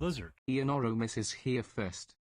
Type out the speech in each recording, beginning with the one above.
Lizard. Ionoramus is here first.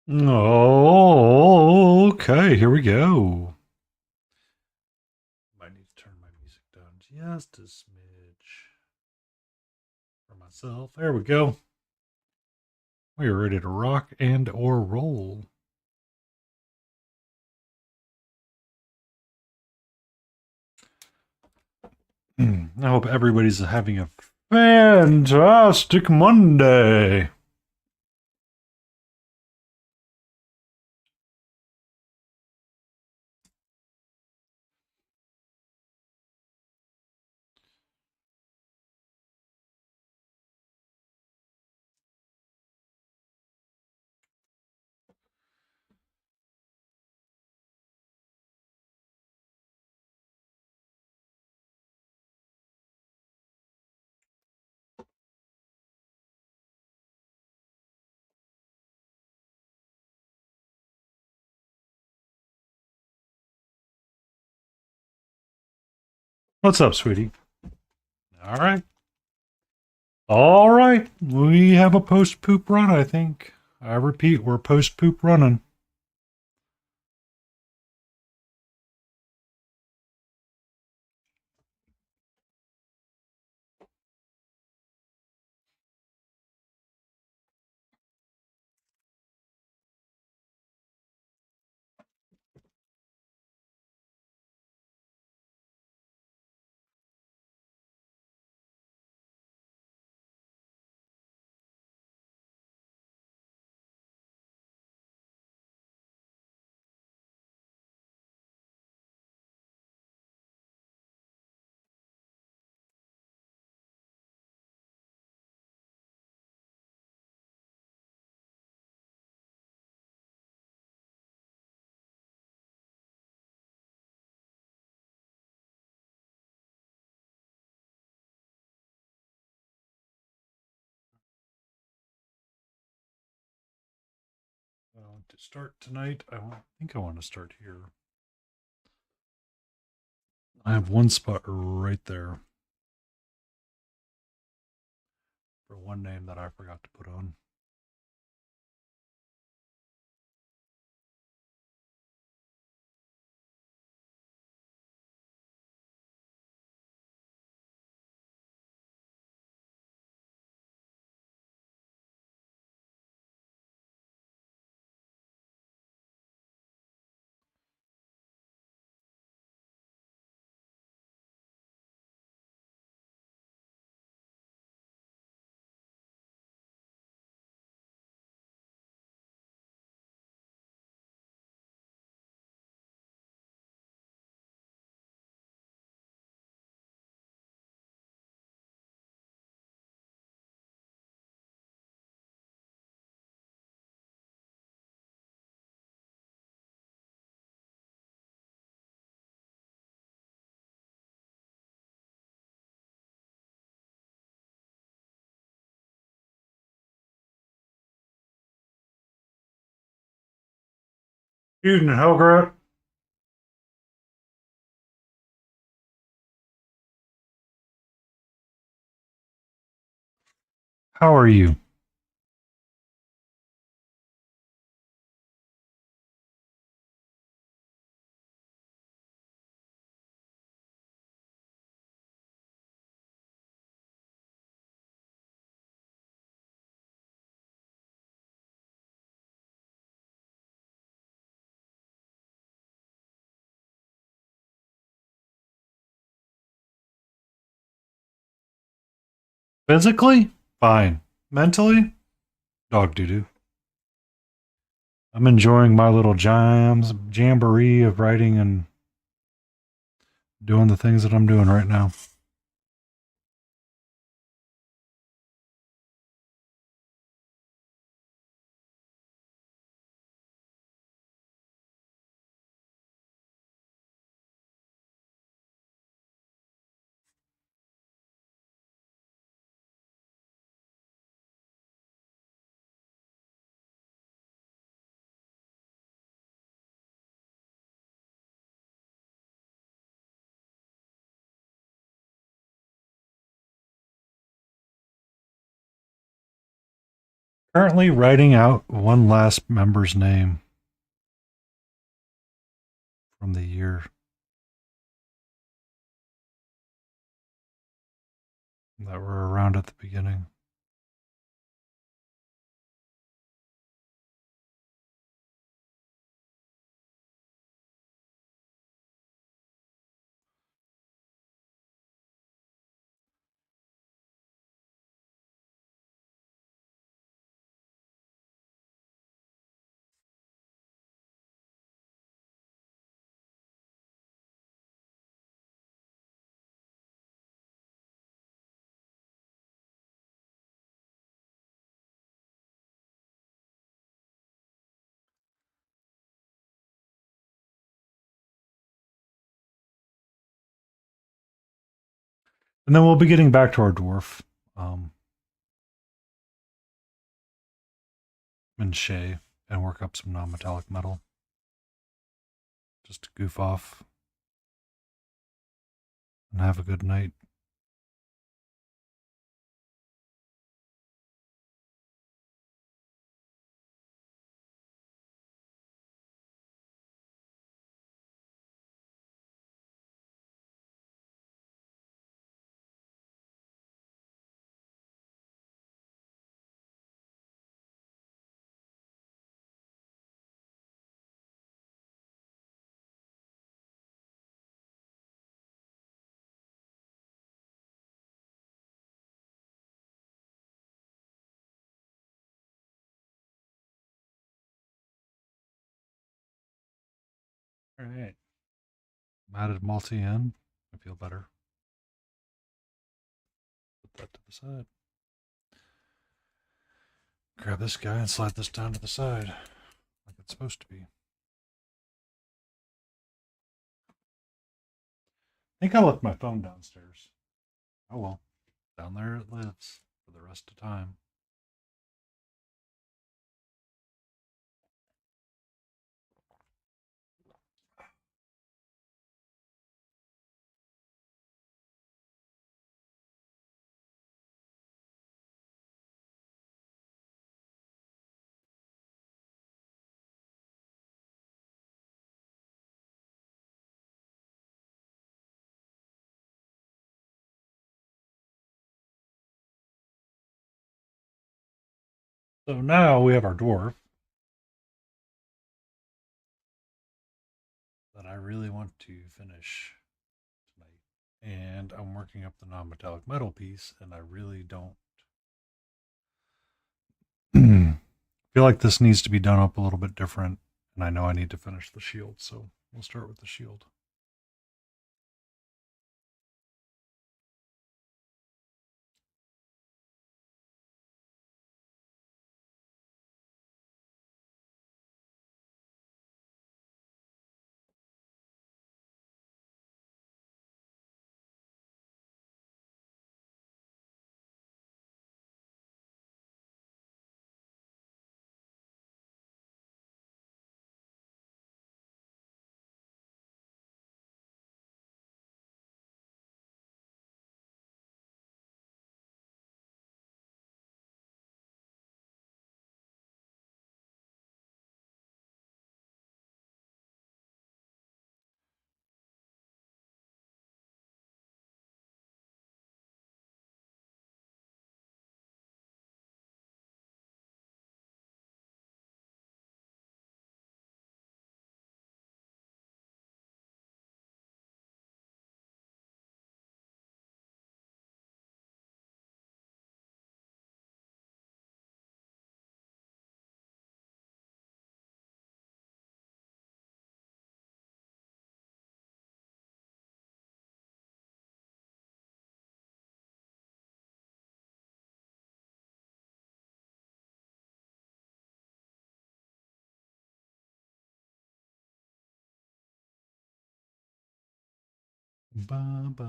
Oh, okay. Here we go. Might need to turn my music down just a smidge for myself. There we go. We are ready to rock and or roll. I hope everybody's having a fantastic Monday. What's up, sweetie? All right. All right. We have a post poop run, I think. I repeat, we're post poop running. To start tonight, think I want to start here. I have one spot right there for one name that I forgot to put on. Evening, Helgrat. How are you? Physically? Fine. Mentally? Dog doo doo. I'm enjoying my little jamboree of writing and doing the things that I'm doing right now. Currently writing out one last member's name from the year that were around at the beginning. And then we'll be getting back to our dwarf. Um, and Shay and work up some non-metallic metal just to goof off and have a good night. All right. Added multi in. I feel better. Put that to the side. Grab this guy and slide this down to the side like it's supposed to be. I think I left my phone downstairs. Oh well. Down there it lives for the rest of time. So now we have our dwarf that I really want to finish tonight. And I'm working up the non-metallic metal piece, and I really don't feel like this needs to be done up a little bit different. And I know I need to finish the shield, so we'll start with the shield. Ba ba.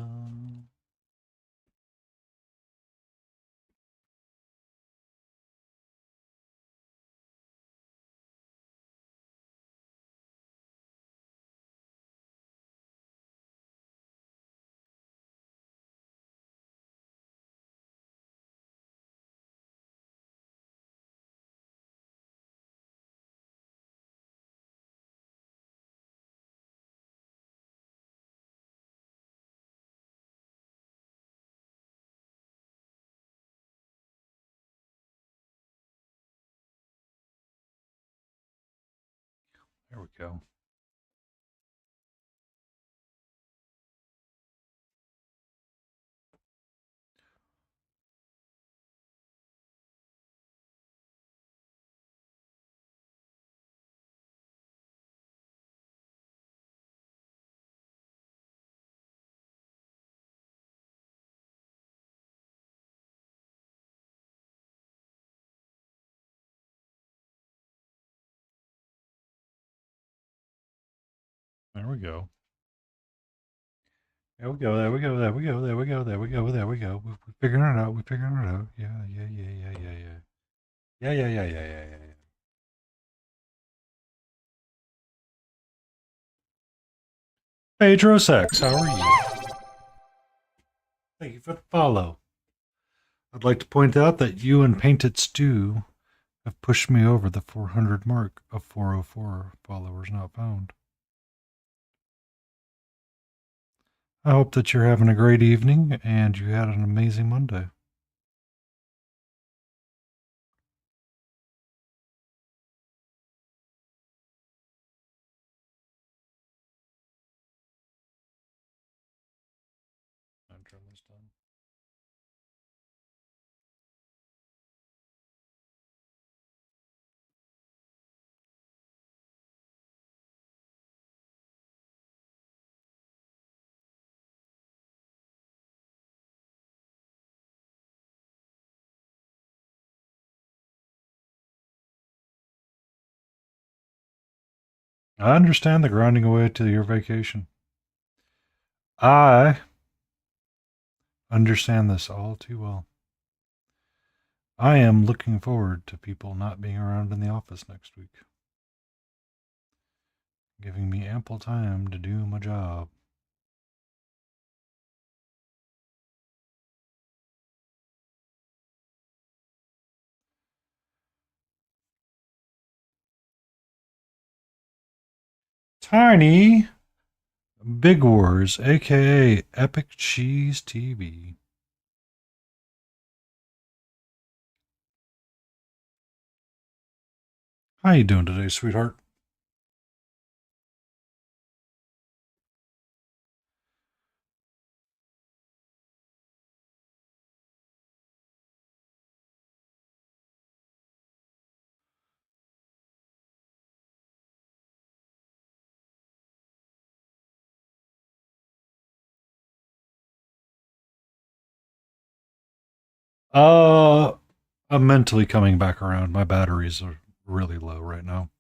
There we go. There we go. There we go. There we go. There we go. There we go. There we go. There we go. We're figuring it out. We're figuring it out. Yeah. Yeah. Yeah. Yeah. Yeah. Yeah. Yeah. Yeah. Yeah. Yeah. Yeah. Yeah. Pedro Sex, how are you? Thank you for the follow. I'd like to point out that you and Painted Stew have pushed me over the 400 mark of 404 followers not found. I hope that you're having a great evening and you had an amazing Monday. Turn this down. I understand the grinding away to your vacation. I understand this all too well. I am looking forward to people not being around in the office next week, giving me ample time to do my job. Tiny Big Wars, aka Epic Cheese TV. How you doing today, sweetheart? Uh, I'm mentally coming back around. My batteries are really low right now.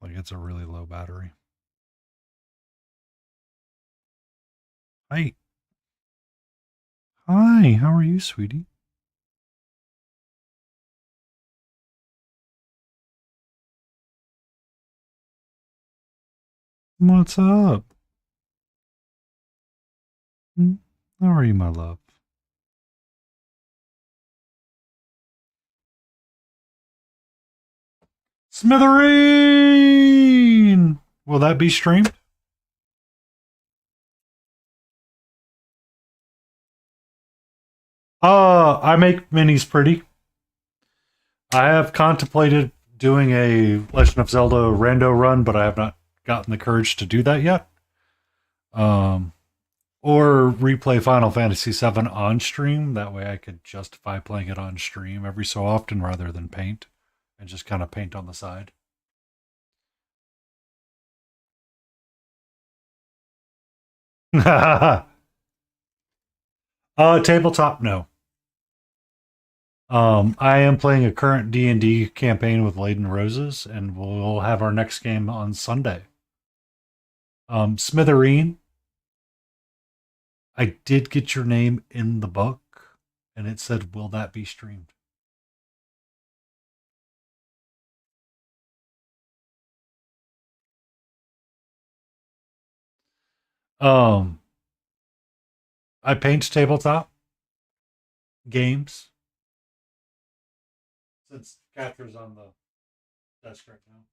Like it's a really low battery. Hi. Hi, how are you, sweetie? What's up? Hmm? How are you, my love? Smithereen! Will that be streamed? I make minis pretty. I have contemplated doing a Legend of Zelda rando run, but I have not gotten the courage to do that yet. Um, or replay Final Fantasy VII on stream. That way I could justify playing it on stream every so often rather than paint and just kind of paint on the side. Tabletop, no. I am playing a current D&D campaign with Laden Roses, and we'll have our next game on Sunday. Smithereen, I did get your name in the book, and it said, "Will that be streamed?" Um, I paint tabletop games since Catherine's on the desk right now.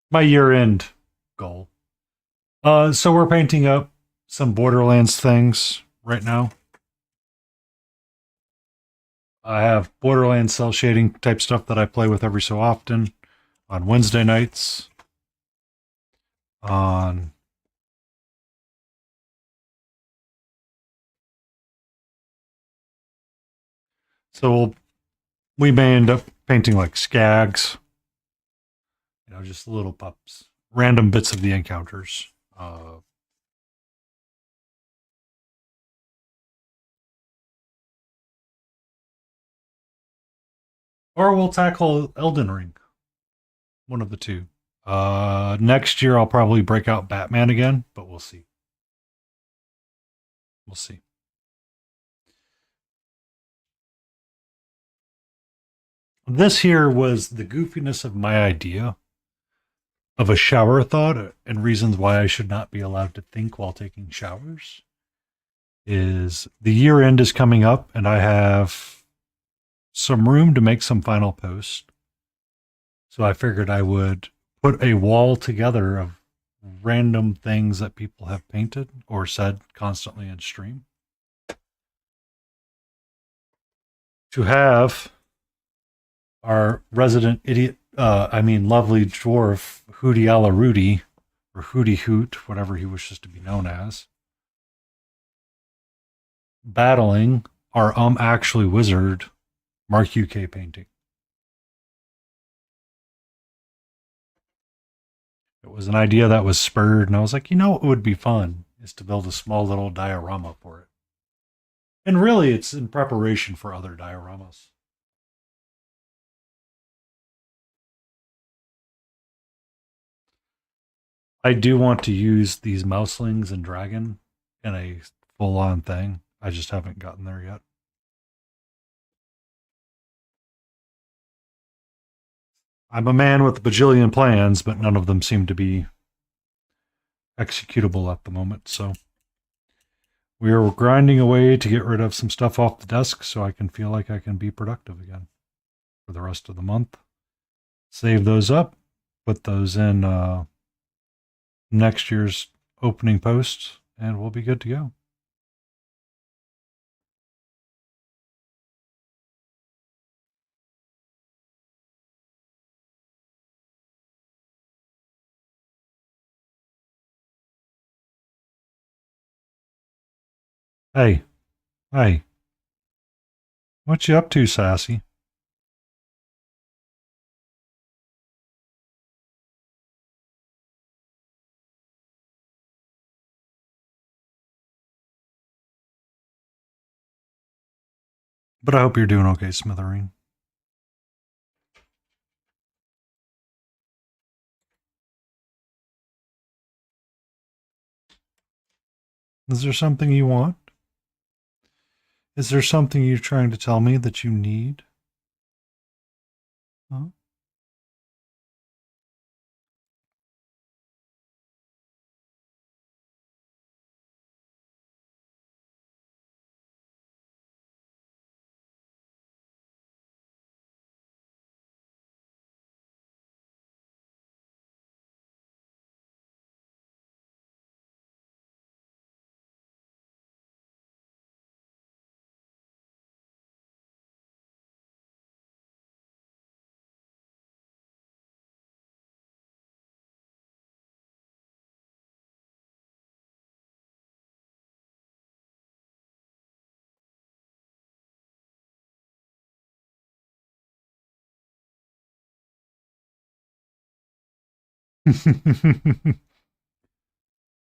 My year-end goal. So we're painting up some Borderlands things right now. I have Borderlands cell shading type stuff that I play with every so often on Wednesday nights. On so we may end up painting like skags, just little pups, random bits of the encounters. Or we'll tackle Elden Ring, one of the two. Next year I'll probably break out Batman again, but we'll see. We'll see. This here was the goofiness of my idea of a shower thought and reasons why I should not be allowed to think while taking showers. Is the year end is coming up and I have some room to make some final posts. So I figured I would put a wall together of random things that people have painted or said constantly in stream. To have our resident idiot, lovely dwarf, Hooty Alla Rudy, or Hooty Hoot, whatever he wishes to be known as, battling our actually wizard, Mark UK painting. It was an idea that was spurred, and I was like, what would be fun is to build a small little diorama for it. And really, it's in preparation for other dioramas. I do want to use these mouselings and dragon in a full on thing. I just haven't gotten there yet. I'm a man with a bajillion plans, but none of them seem to be executable at the moment. So we are grinding away to get rid of some stuff off the desk so I can feel like I can be productive again for the rest of the month. Save those up, put those in next year's opening post, and we'll be good to go. Hey, hey, what you up to, Sassy? But I hope you're doing okay, Smithereen. Is there something you want? Is there something you're trying to tell me that you need? Huh?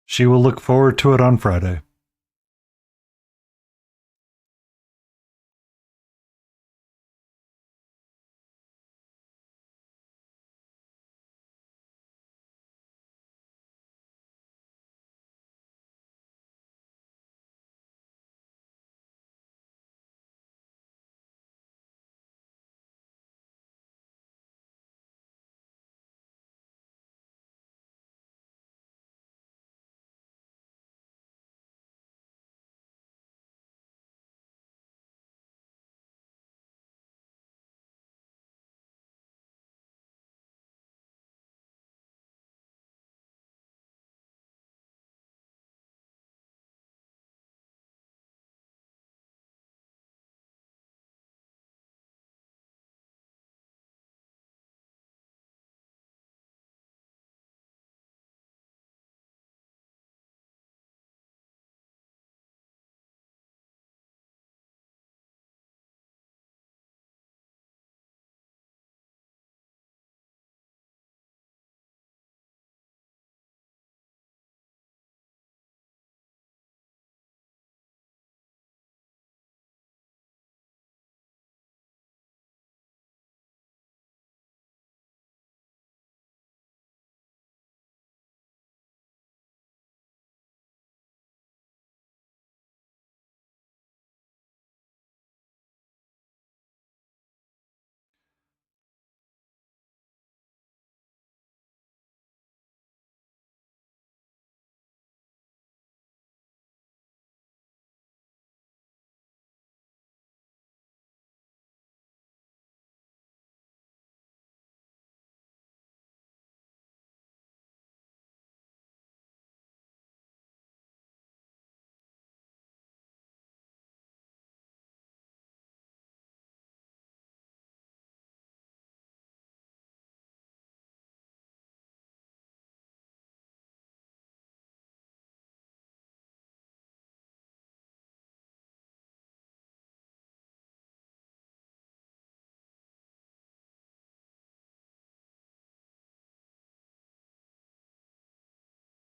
She will look forward to it on Friday.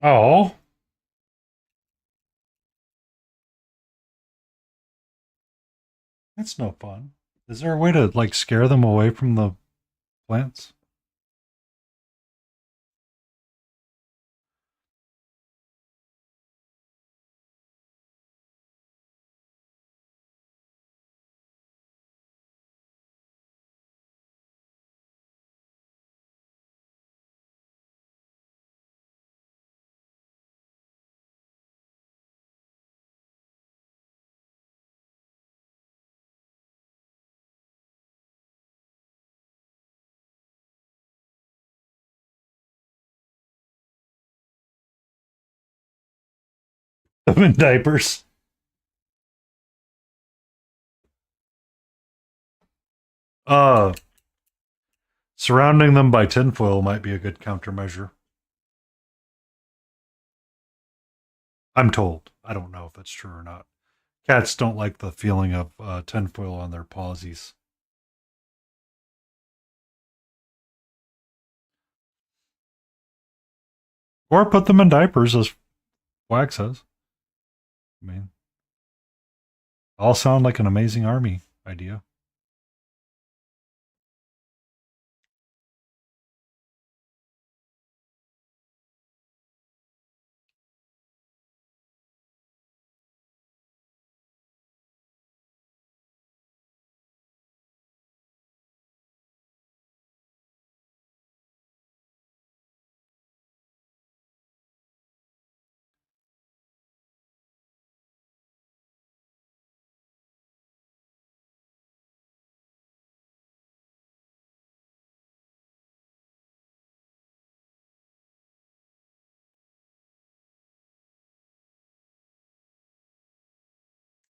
Oh, that's no fun. Is there a way to like scare them away from the plants? Them in diapers. Uh, Surrounding them by tinfoil might be a good countermeasure. I'm told. I don't know if that's true or not. Cats don't like the feeling of tinfoil on their pawsies. Or put them in diapers, as Wax says. I mean, all sound like an amazing army idea.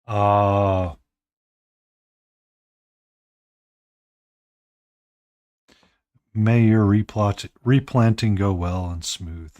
Uh, May your replanting go well and smooth.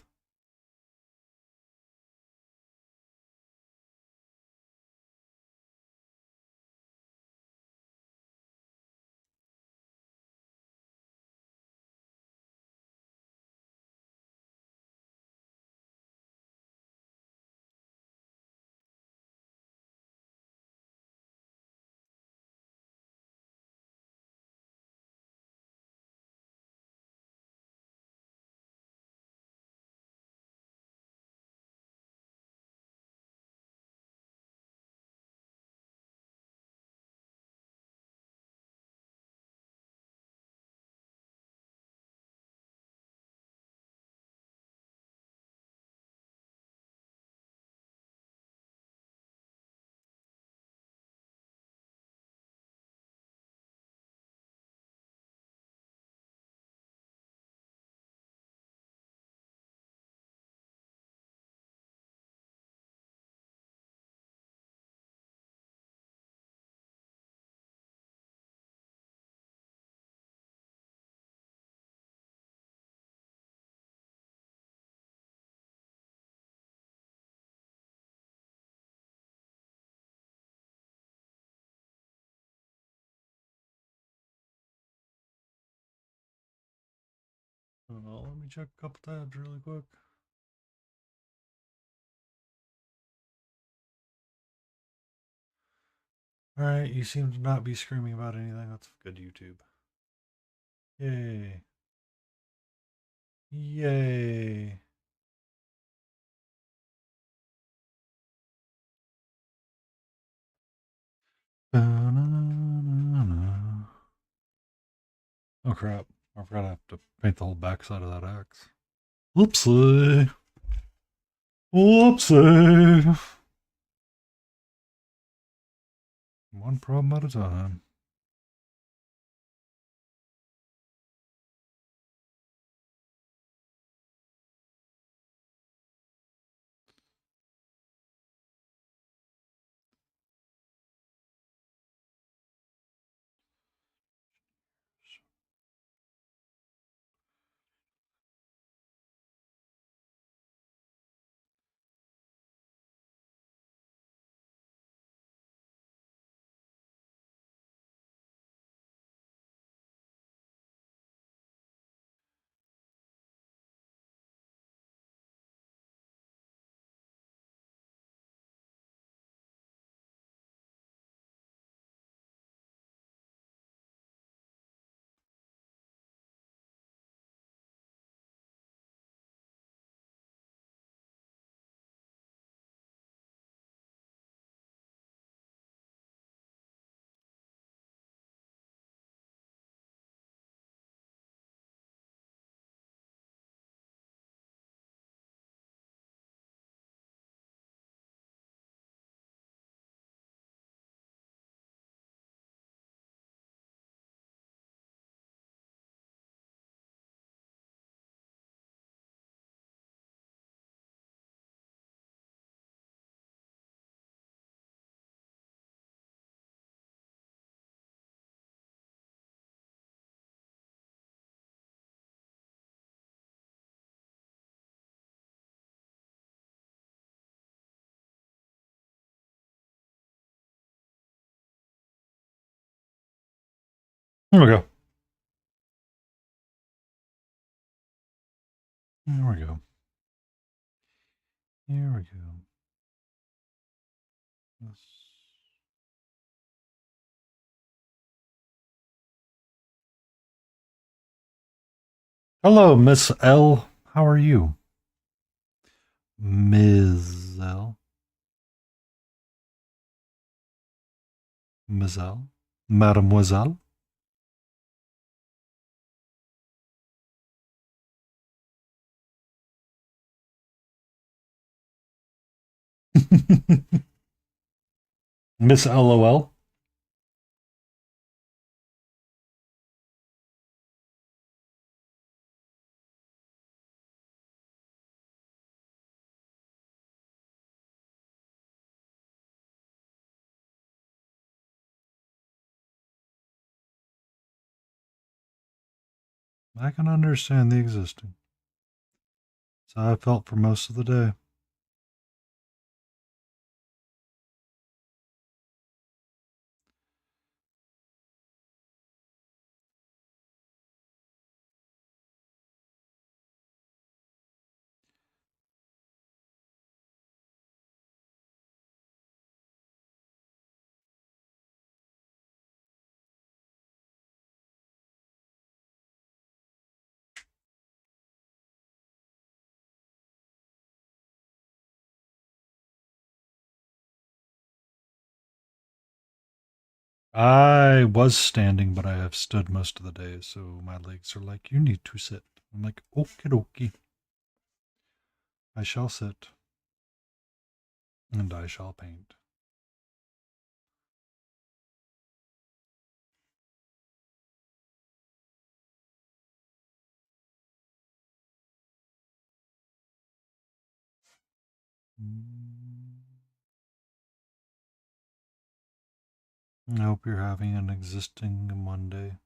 Let me check a couple tabs really quick. All right, you seem to not be screaming about anything. That's good, YouTube. Yay. Yay. Ba-na-na-na. Oh crap. I forgot I have to paint the whole backside of that axe. Whoopsie. Whoopsie. One problem at a time. Here we go. Here we go. Here we go. Hello, Miss L. How are you? Ms. L. Ms. L. Mademoiselle. Miss LOL. I can understand the existing. That's how I felt for most of the day. I was standing, but I have stood most of the day, so my legs are like, you need to sit. I'm like, okie dokie. I shall sit. And I shall paint. I hope you're having an existing Monday.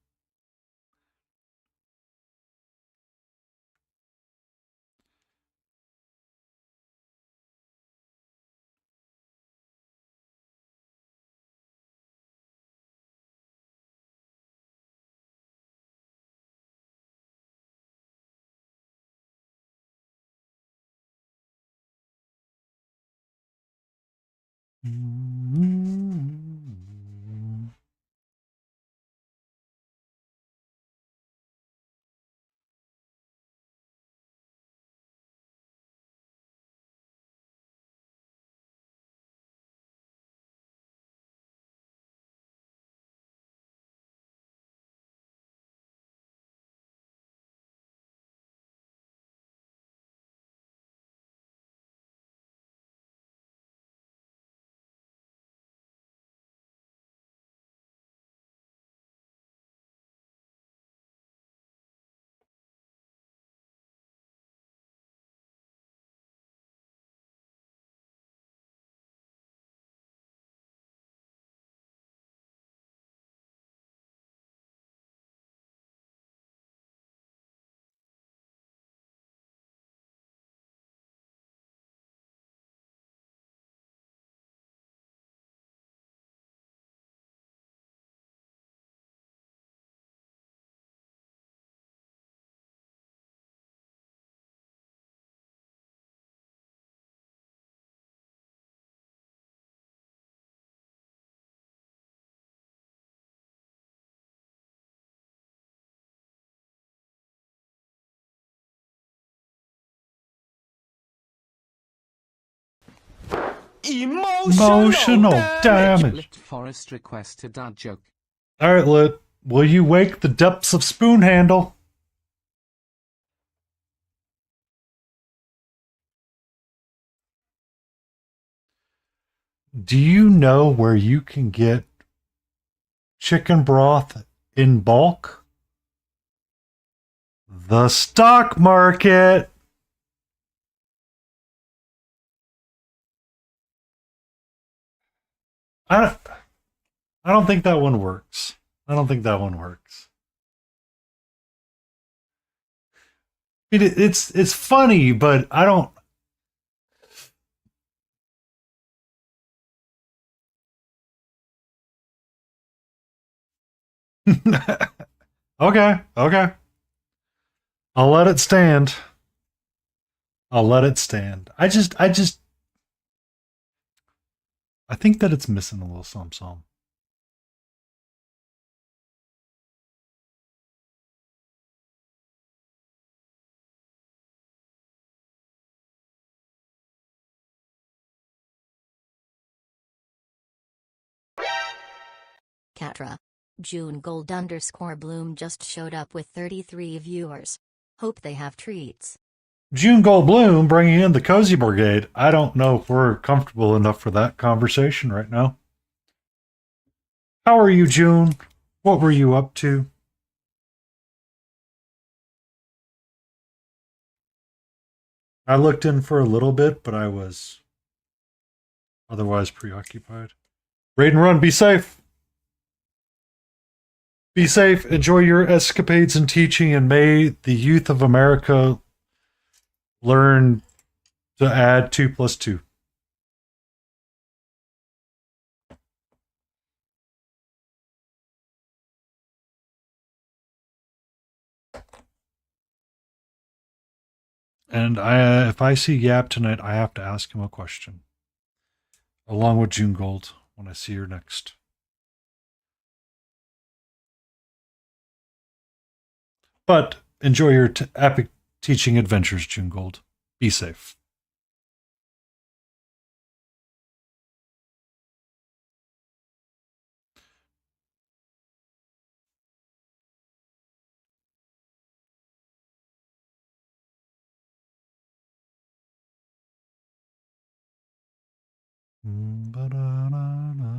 Emotional damage. Lit Forest request a dad joke. All right, Lit. Will you wake the depths of Spoon Handle? Do you know where you can get chicken broth in bulk? The stock market. I don't think that one works. I don't think that one works. It's funny, but I don't. Okay, okay. I'll let it stand. I'll let it stand. I think that it's missing a little something. Catra. June Gold _ Bloom just showed up with 33 viewers. Hope they have treats. June Goldblum bringing in the Cozy Brigade. I don't know if we're comfortable enough for that conversation right now. How are you, June? What were you up to? I looked in for a little bit, but I was otherwise preoccupied. Raid and run. Be safe. Be safe. Enjoy your escapades in teaching, and may the youth of America learn to add 2 plus 2. And if I see Yap tonight, I have to ask him a question, along with June Gold when I see her next. But enjoy your epic teaching adventures, June Gold. Be safe. Ba-da-da-da.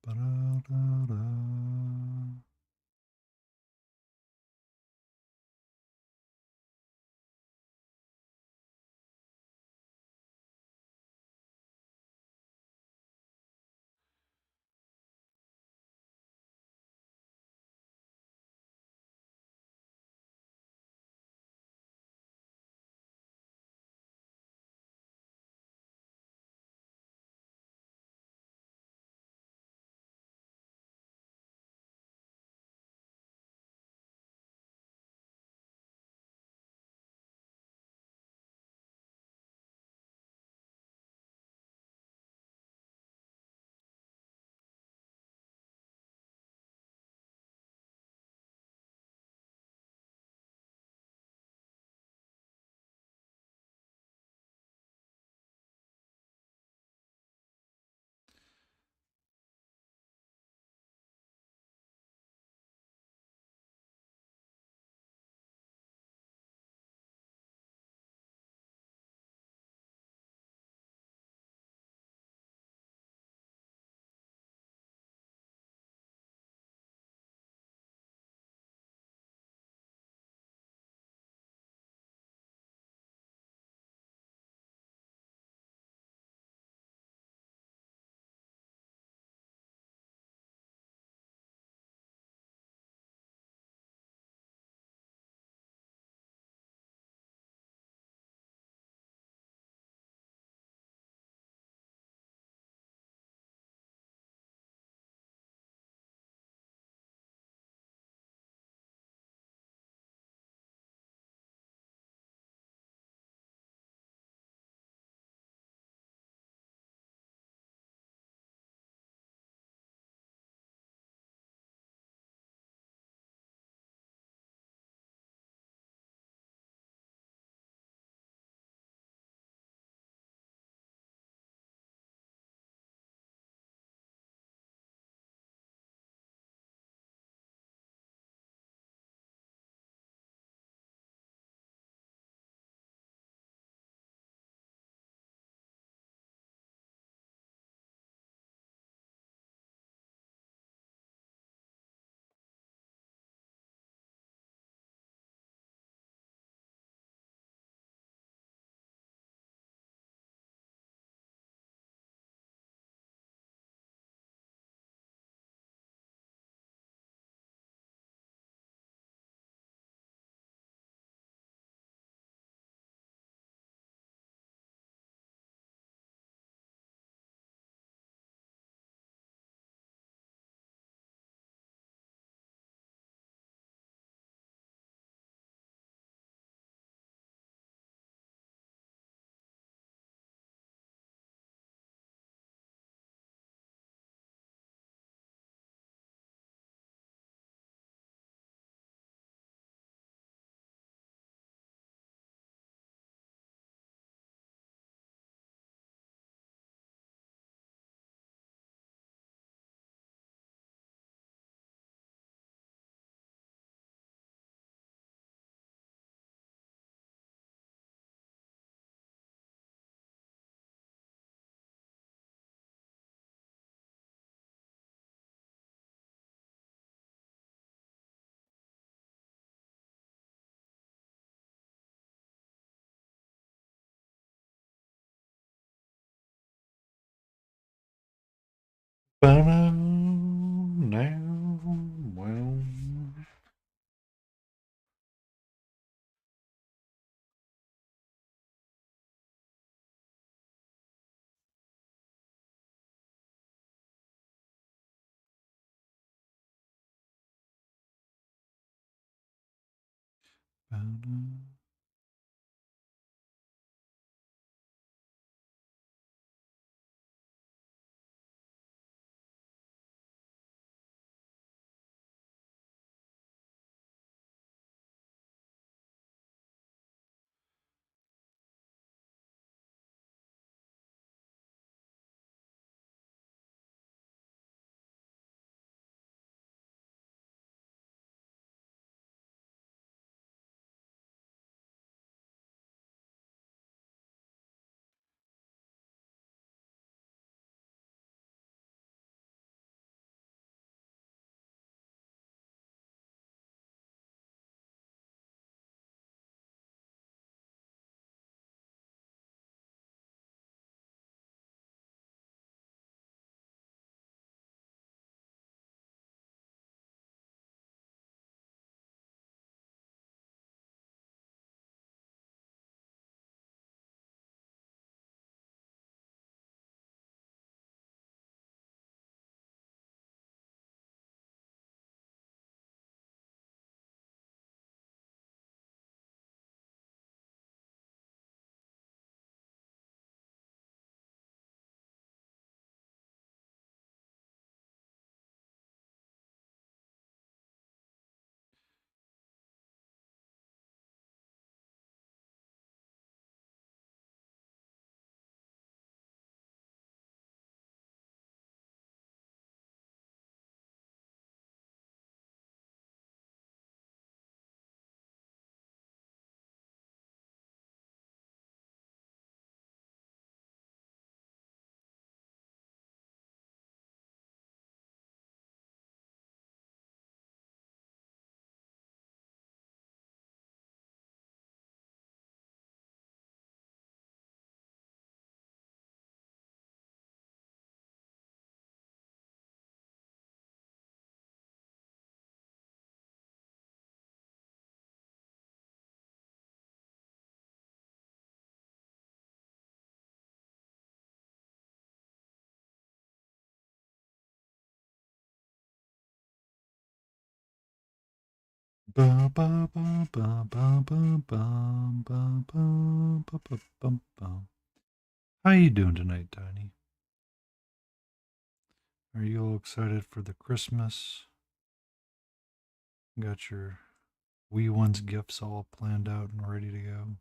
Ba-da-da-da. Now, well. Ba, ba, ba, ba, ba, ba, ba, ba, ba, ba, ba, ba, ba. How you doing tonight, Tiny? Are you all excited for the Christmas? Got your wee ones gifts all planned out and ready to go?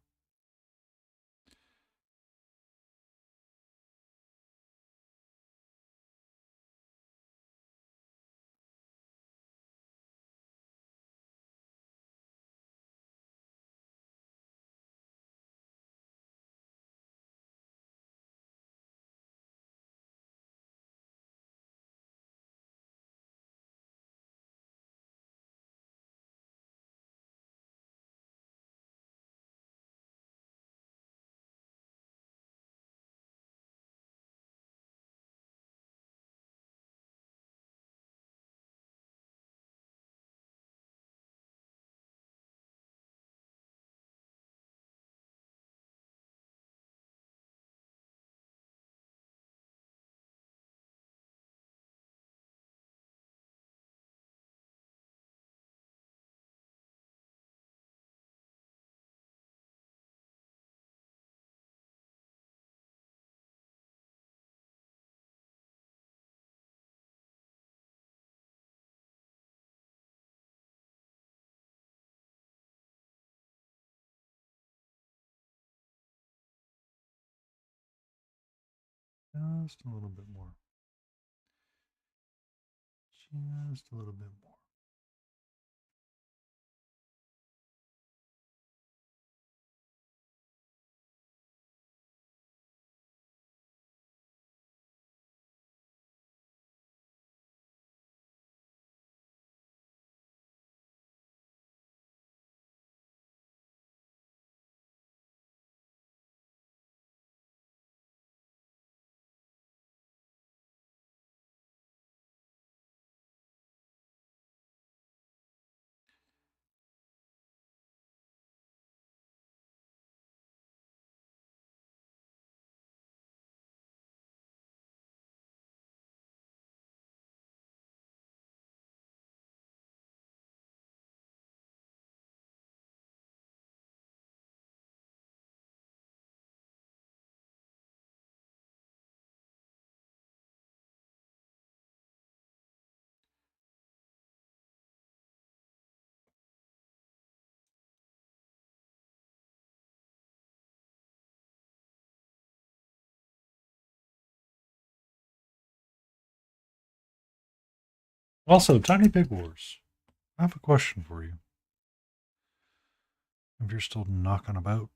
Just a little bit more. Just a little bit more. Also, Tiny Big Wars. I have a question for you. If you're still knocking about.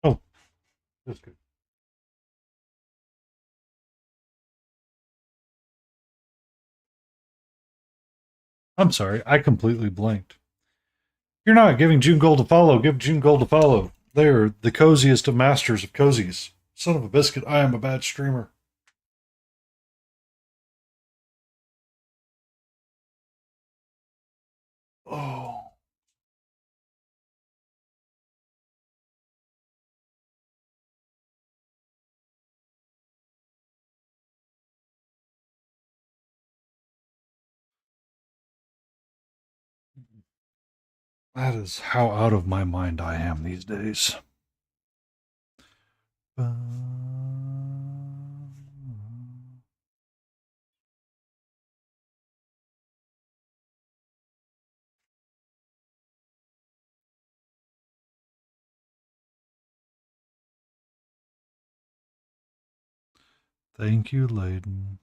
Oh, that's good. I'm sorry, I completely blanked. You're not giving June Gold a follow. Give June Gold a follow. They're the coziest of masters of cozies. Son of a biscuit, I am a bad streamer. Oh, that is how out of my mind I am these days. Thank you, Layden.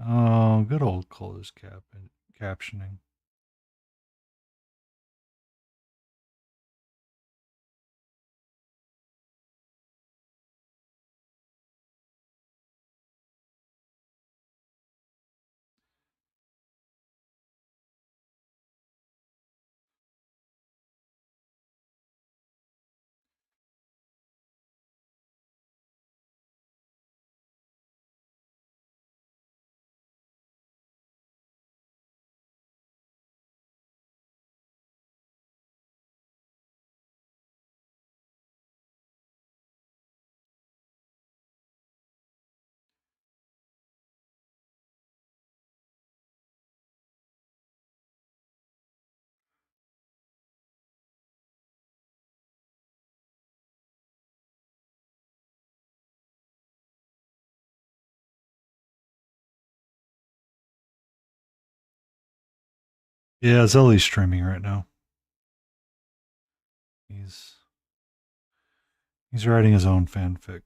Oh, good old closed captioning. Yeah, Zelly's streaming right now. He's he's writing his own fanfic.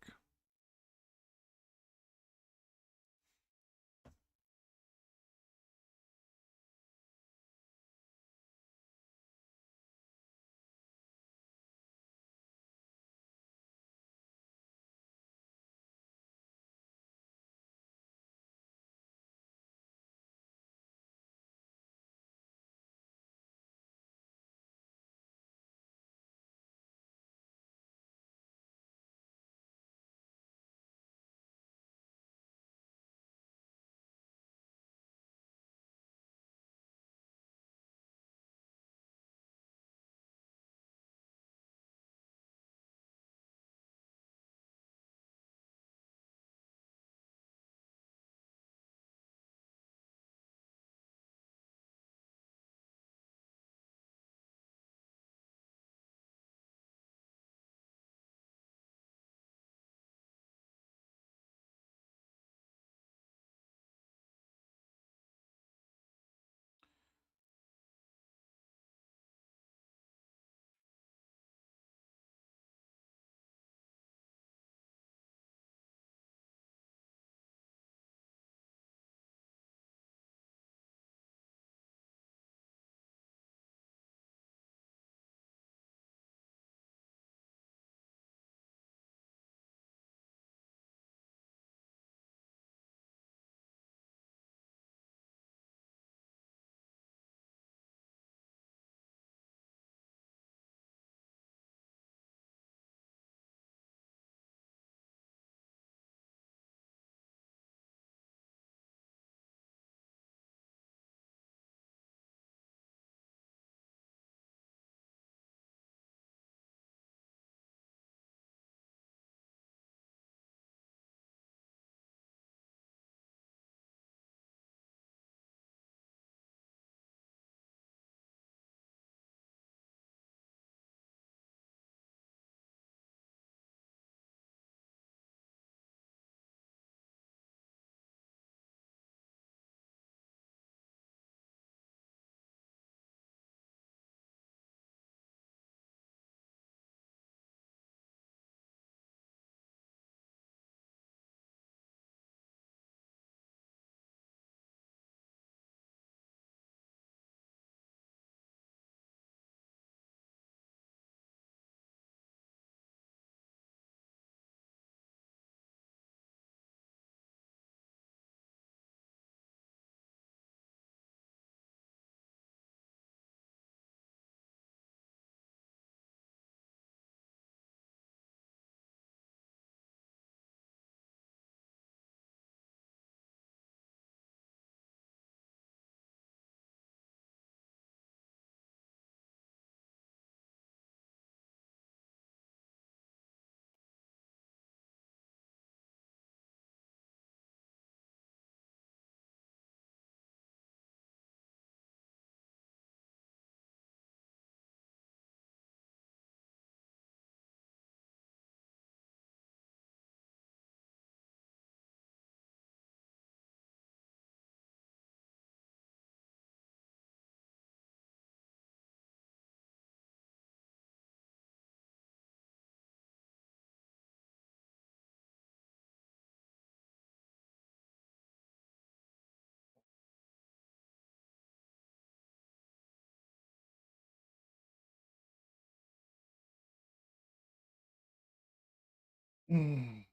Man,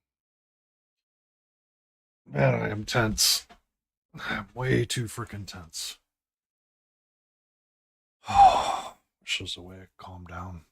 I am tense. I'm way too freaking tense. It's just a way to calm down.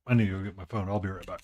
I need to go get my phone. I'll be right back.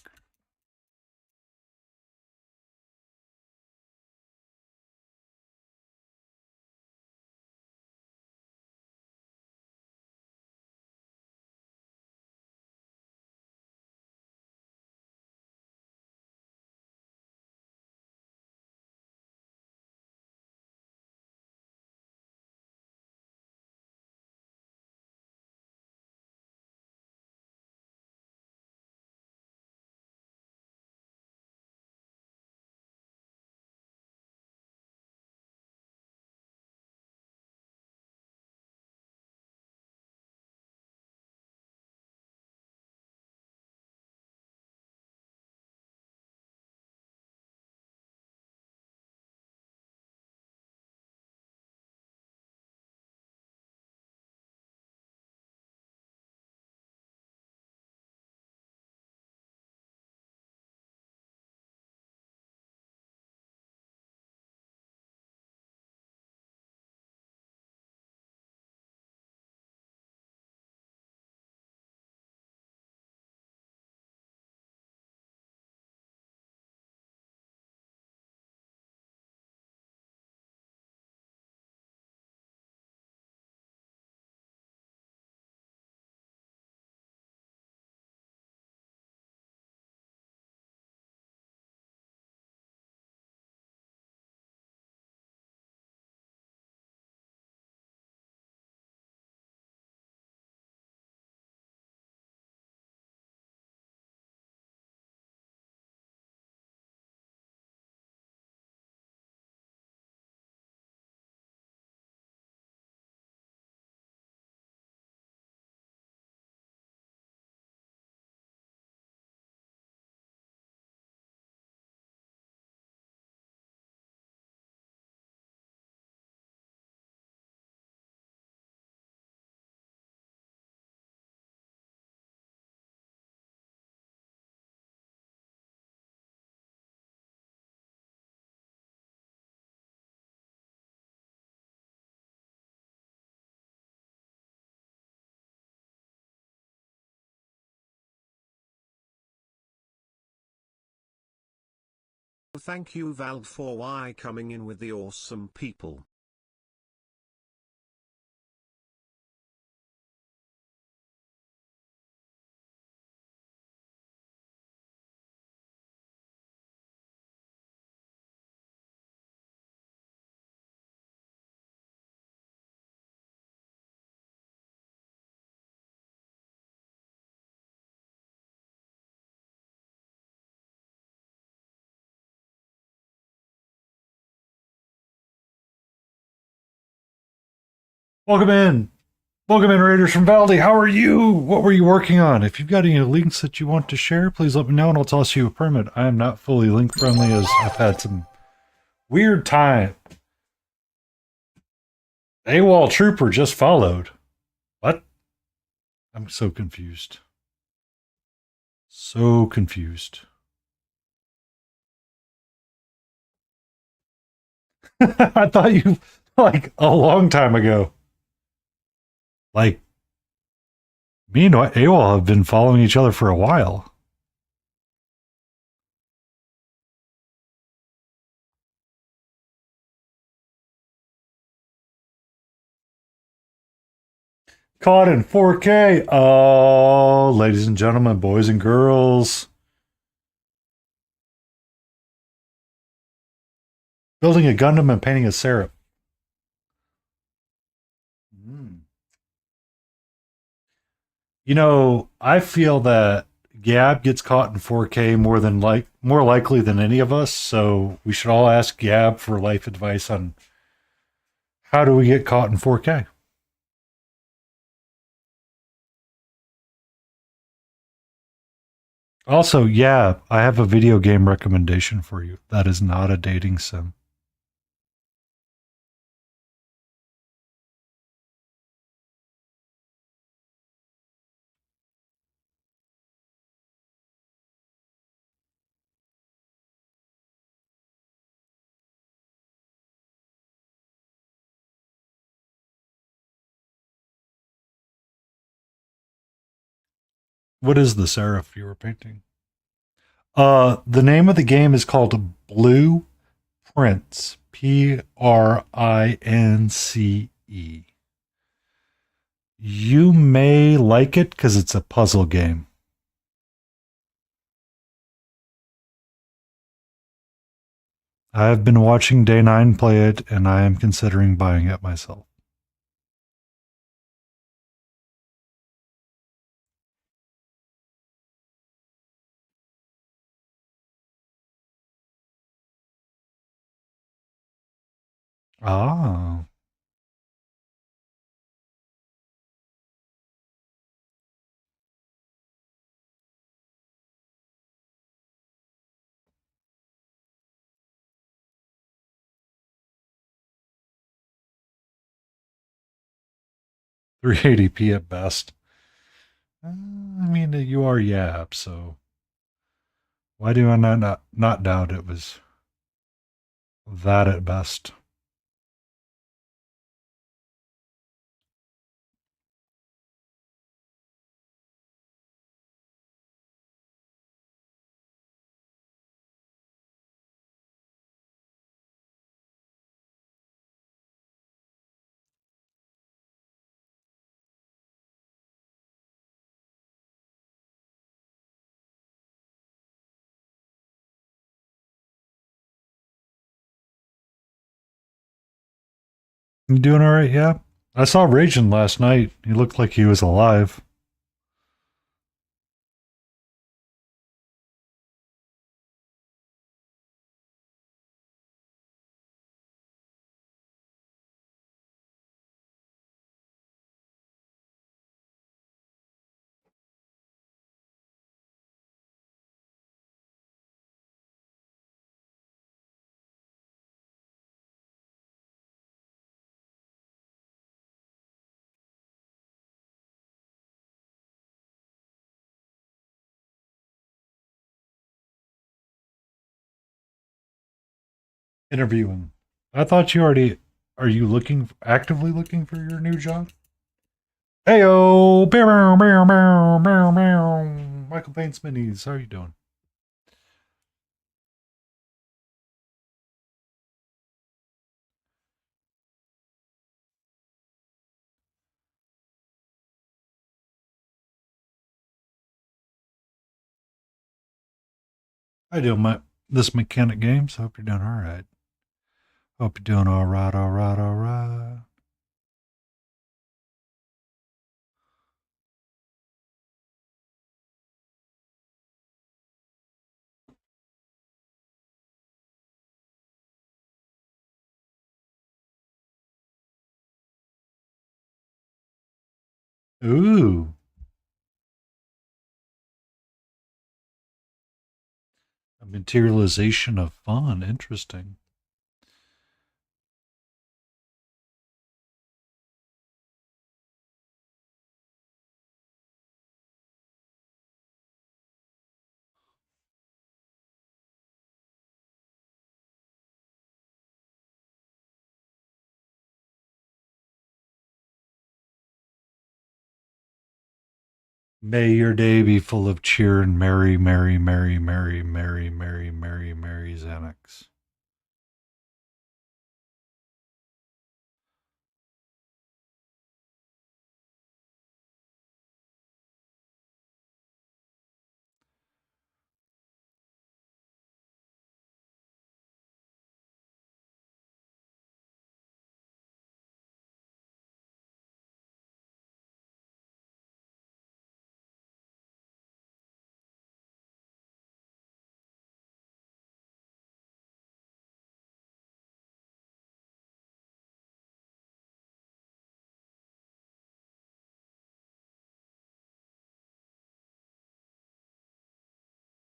Thank you Valve for why coming in with the awesome people. Welcome in. Welcome in, Raiders from Valdi. How are you? What were you working on? If you've got any links that you want to share, please let me know and I'll toss you a permit. I am not fully link friendly as I've had some weird time. AWOL Trooper just followed. What? I'm so confused. So confused. I thought you, like, a long time ago. Like, me and AWOL have been following each other for a while. Caught in 4K. Oh, ladies and gentlemen, boys and girls. Building a Gundam and painting a syrup. Mm. You know, I feel that Gab gets caught in 4K more likely than any of us, so we should all ask Gab for life advice on how do we get caught in 4K. Also, yeah, I have a video game recommendation for you. That is not a dating sim. What is the serif you were painting? The name of the game is called Blue Prince. Prince. You may like it because it's a puzzle game. I have been watching Day 9 play it, and I am considering buying it myself. Ah. 380p at best. I mean, you are Yap, so why do I not doubt it was that at best? You doing all right, Yap? I saw Raging last night. He looked like he was alive. Interviewing. I thought you already. Are you actively looking for your new job? Heyo, Michael Payne's Minis. How are you doing? I do this mechanic games. Hope you're doing all right. Hope you're doing all right, all right, all right. Ooh, a materialization of fun. Interesting. May your day be full of cheer and merry, merry, merry, merry, merry, merry, merry, merry Xanax.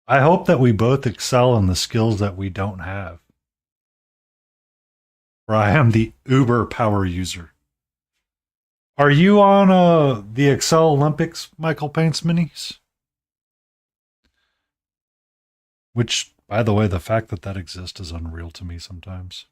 I hope that we both excel in the skills that we don't have. For I am the uber power user. Are you on the Excel Olympics, Michael Paints minis? Which, by the way, the fact that that exists is unreal to me sometimes.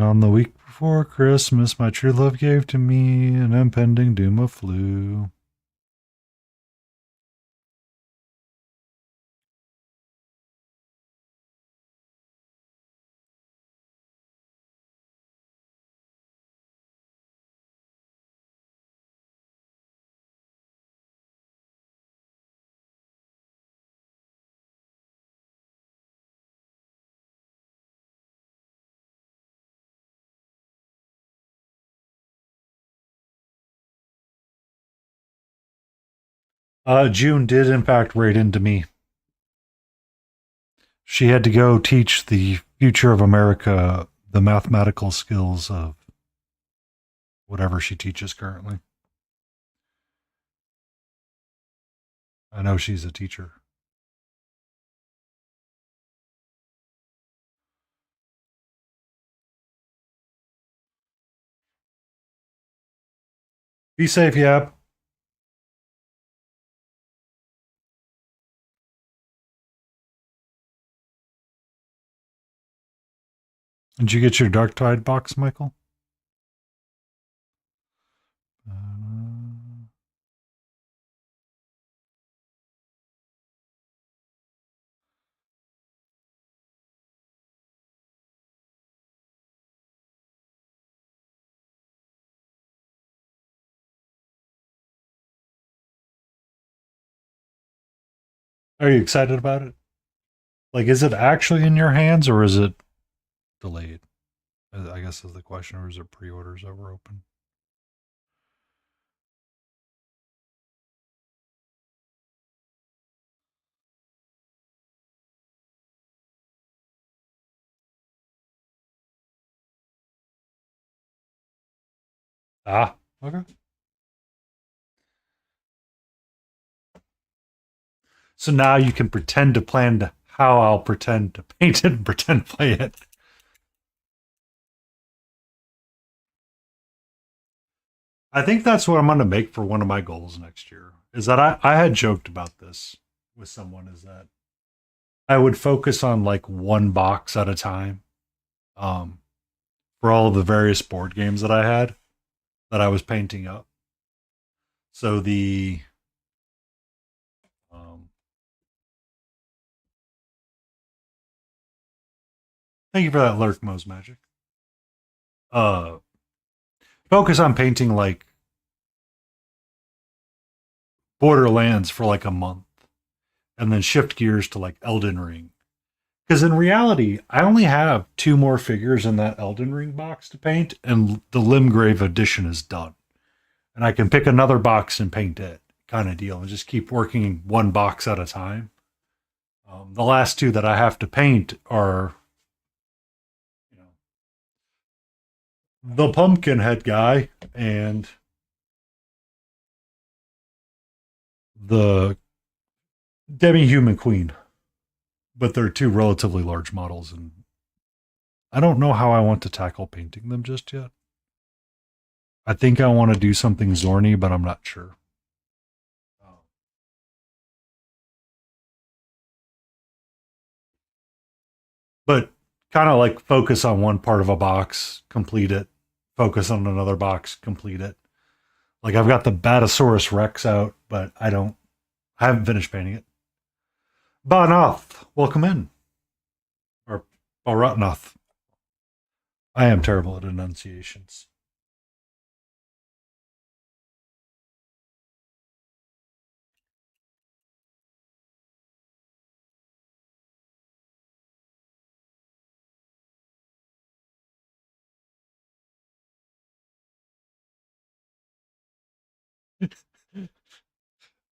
On the week before Christmas, my true love gave to me an impending doom of flu. June did, in fact, write into me. She had to go teach the future of America the mathematical skills of whatever she teaches currently. I know she's a teacher. Be safe, Yap. Did you get your Dark Tide box, Michael? Are you excited about it? Like, is it actually in your hands or is it delayed? I guess is the question, or is it pre-orders that were open? Ah, okay. So now you can pretend to plan to how I'll pretend to paint it and pretend to play it. I think that's what I'm going to make for one of my goals next year. Is that I had joked about this with someone, is that I would focus on like one box at a time, um, for all of the various board games that I had that I was painting up. So um, thank you for that lurk, Mo's Magic. Uh, Focus on painting like Borderlands for like a month, and then shift gears to like Elden Ring. Because in reality, I only have two more figures in that Elden Ring box to paint, and the Limgrave edition is done. And I can pick another box and paint it, kind of deal, and just keep working one box at a time. The last two that I have to paint are, you know, the Pumpkinhead guy and the Demi-Human Queen. But they're two relatively large models, and I don't know how I want to tackle painting them just yet. I think I want to do something Zorny, but I'm not sure. But kind of like focus on one part of a box, complete it, focus on another box, complete it. Like I've got the Batasaurus Rex out, but I haven't finished painting it. Banoth, welcome in. Or Baratnoth. I am terrible at enunciations.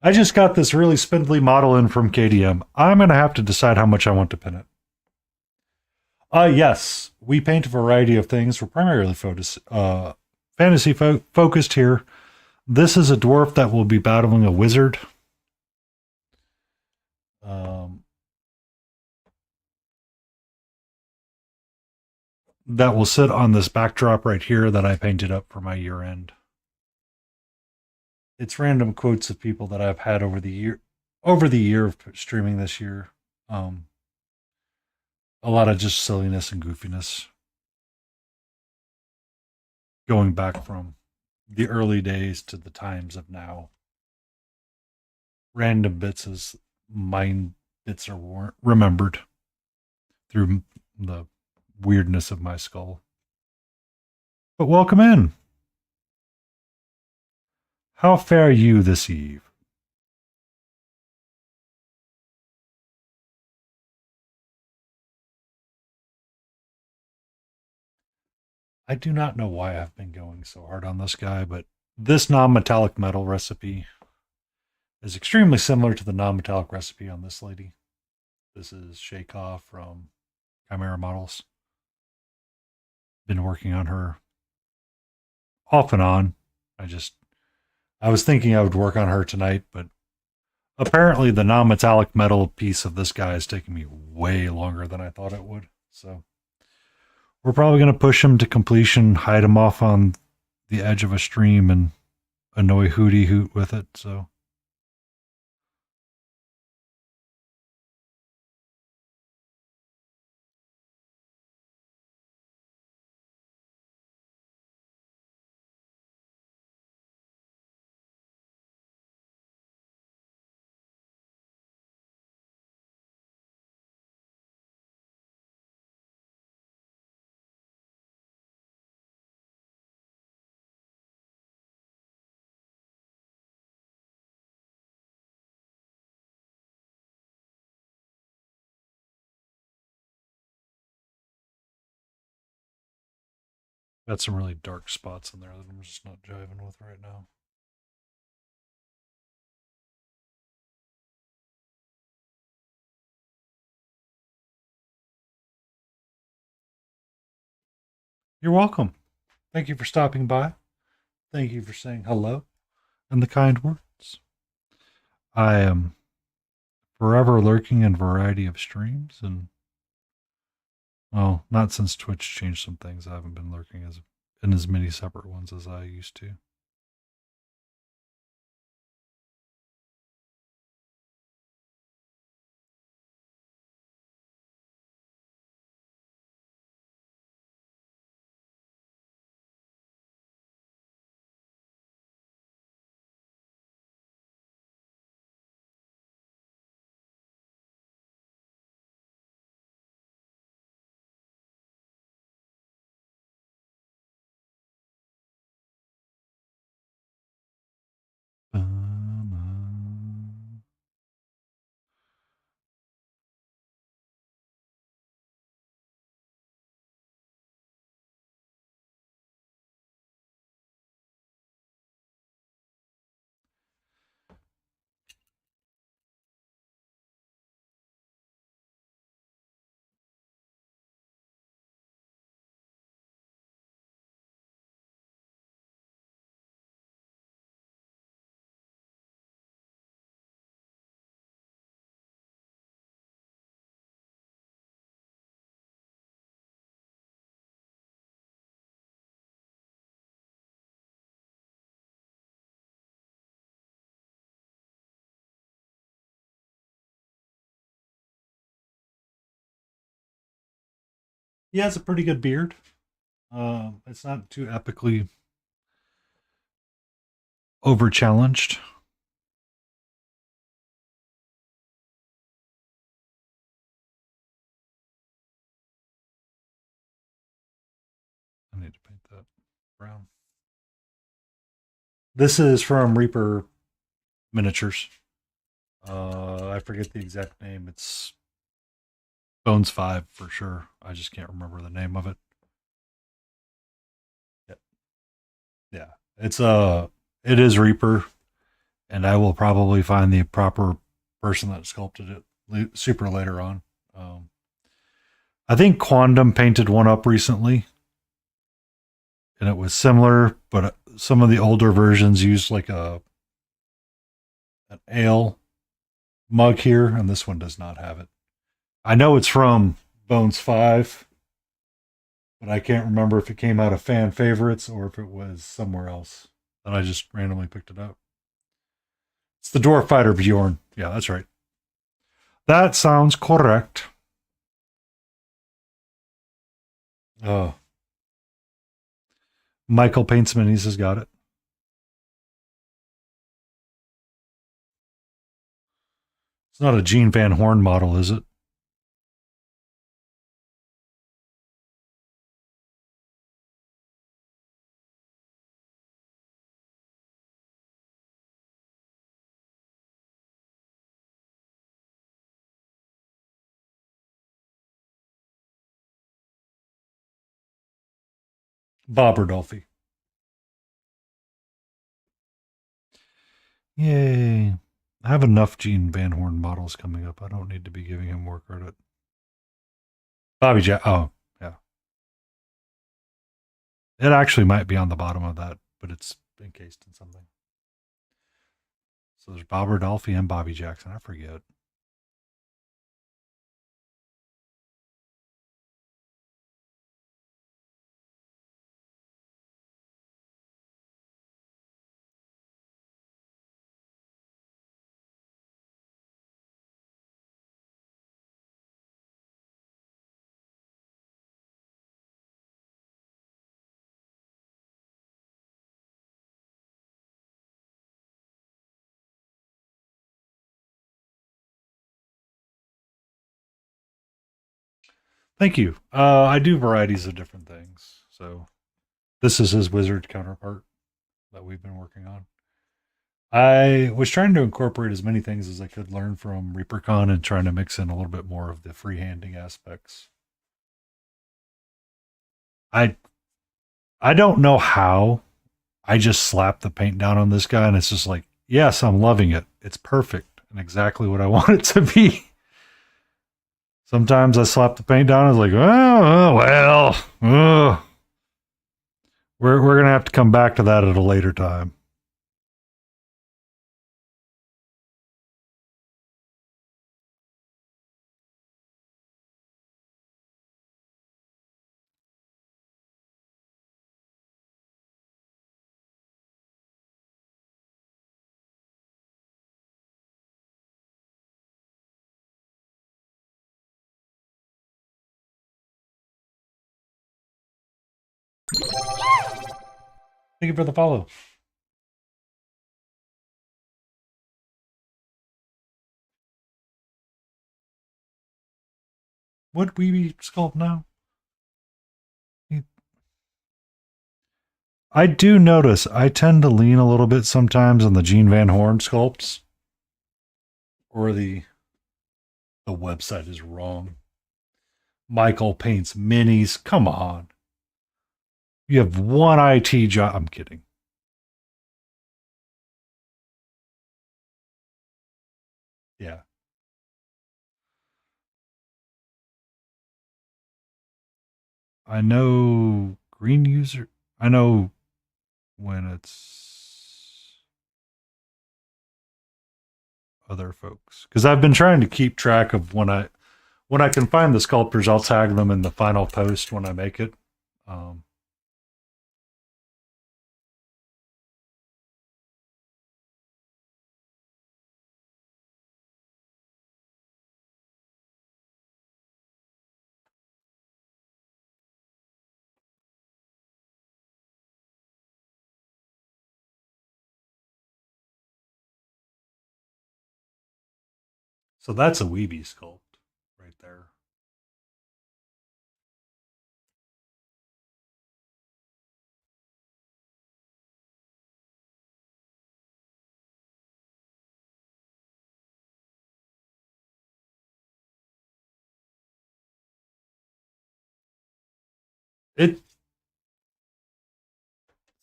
I just got this really spindly model in from KDM. I'm going to have to decide how much I want to pin it. Yes, we paint a variety of things. We're primarily fantasy focused here. This is a dwarf that will be battling a wizard. Um, that will sit on this backdrop right here that I painted up for my year end. It's random quotes of people that I've had over the year of streaming this year. A lot of just silliness and goofiness. going back from the early days to the times of now. Random bits as mind bits are remembered through the weirdness of my skull. But welcome in. How fare you this eve? I do not know why I've been going so hard on this guy, but this non-metallic metal recipe is extremely similar to the non-metallic recipe on this lady. This is Shakeoff from Chimera Models. Been working on her off and on. I was thinking I would work on her tonight, but apparently the non-metallic metal piece of this guy is taking me way longer than I thought it would. So we're probably going to push him to completion, hide him off on the edge of a stream, and annoy Hootie Hoot with it. So got some really dark spots in there that I'm just not jiving with right now. You're welcome. Thank you for stopping by. Thank you for saying hello and the kind words. I am forever lurking in a variety of streams, and well, not since Twitch changed some things. I haven't been lurking in as many separate ones as I used to. He has a pretty good beard. It's not too epically over challenged. I need to paint that brown. This is from Reaper Miniatures. I forget the exact name. It's Bones 5 for sure. I just can't remember the name of it. Yeah. It is Reaper, and I will probably find the proper person that sculpted it super later on. I think Quandom painted one up recently, and it was similar, but some of the older versions used like an ale mug here, and this one does not have it. I know it's from Bones 5, but I can't remember if it came out of fan favorites or if it was somewhere else. And I just randomly picked it up. It's the Dwarf Fighter Bjorn. Yeah, that's right. That sounds correct. Oh. Michael Paints Minis has got it. It's not a Gene Van Horn model, is it? Bob Rodolphe. Yay. I have enough Gene Van Horn models coming up. I don't need to be giving him more credit. Bobby Jack. Oh, yeah. It actually might be on the bottom of that, but it's encased in something. So there's Bob Rodolphe and Bobby Jackson. I forget. Thank you. I do varieties of different things. So this is his wizard counterpart that we've been working on. I was trying to incorporate as many things as I could learn from ReaperCon and trying to mix in a little bit more of the freehanding aspects. I I don't know how. I just slapped the paint down on this guy and it's just like, yes, I'm loving it. It's perfect and exactly what I want it to be. Sometimes I slap the paint down and it's like, oh well. We're gonna have to come back to that at a later time. Thank you for the follow. What we sculpt now? I do notice I tend to lean a little bit sometimes on the Gene Van Horn sculpts. Or the website is wrong. Michael Paints Minis. Come on. You have one IT job. I'm kidding. Yeah. I know green user. I know when it's other folks because I've been trying to keep track of when I can find the sculptors. I'll tag them in the final post when I make it. Um, so that's a Weeby sculpt right there. It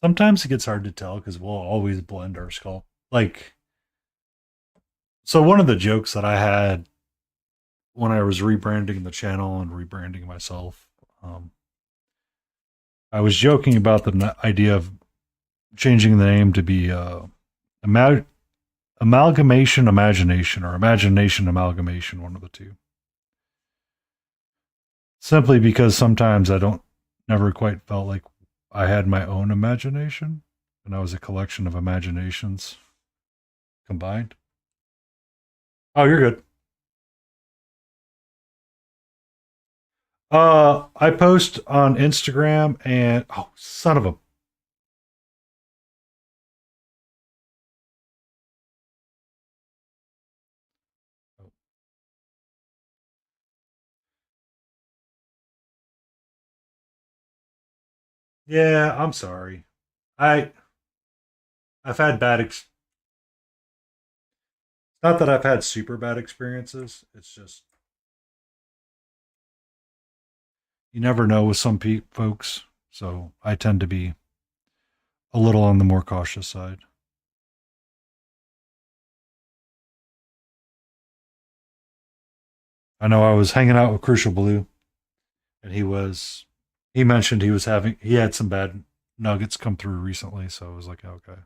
sometimes it gets hard to tell because we'll always blend our sculpt. Like, so one of the jokes that I had when I was rebranding the channel and rebranding myself, I was joking about the idea of changing the name to be amalgamation imagination or imagination amalgamation, one of the two. Simply because sometimes I don't never quite felt like I had my own imagination and I was a collection of imaginations combined. Oh, you're good. I post on Instagram and oh, son of a Yeah, I'm sorry. I I've had not that I've had super bad experiences. It's just you never know with some folks. So I tend to be a little on the more cautious side. I know I was hanging out with Crucial Blue, and he mentioned he had some bad nuggets come through recently. So I was like, okay.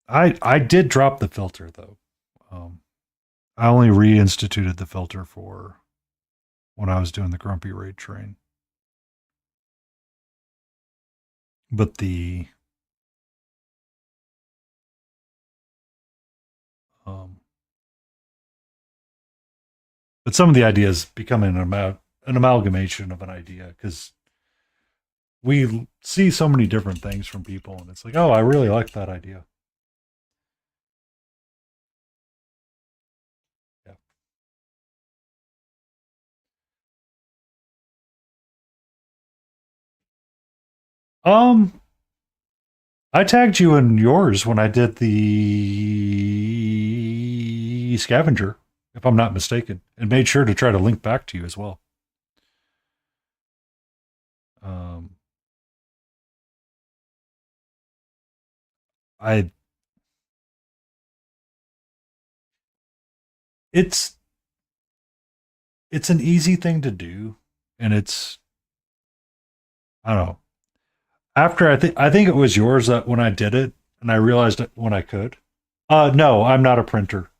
I did drop the filter though. Um, I only reinstituted the filter for when I was doing the Grumpy Raid train. But the um, but some of the ideas become an amalgamation of an idea because we see so many different things from people, and it's like, oh, I really like that idea. Yeah. Um, I tagged you in yours when I did the scavenger, if I'm not mistaken, and made sure to try to link back to you as well. Um, I it's it's an easy thing to do, and it's I don't know. After I think it was yours that when I did it, and I realized it when I could. No, I'm not a printer.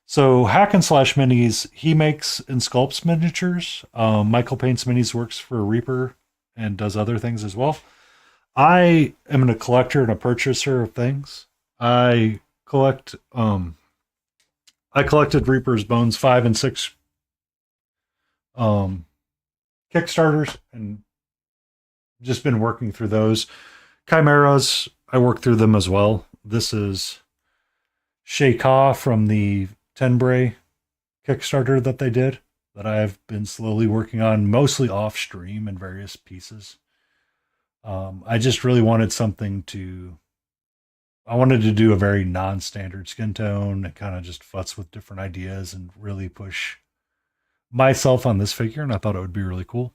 So Hack and Slash Minis, he makes and sculpts miniatures. Michael Paints Minis works for Reaper and does other things as well. I am a collector and a purchaser of things. I collect. I collected Reaper's Bones 5 and 6 um, Kickstarters and just been working through those. Chimeras, I work through them as well. This is Shay Ka from the Tenbray Kickstarter that they did that I've been slowly working on, mostly off stream in various pieces. I just really wanted something to. I wanted to do a very non-standard skin tone and kind of just futz with different ideas and really push myself on this figure, and I thought it would be really cool.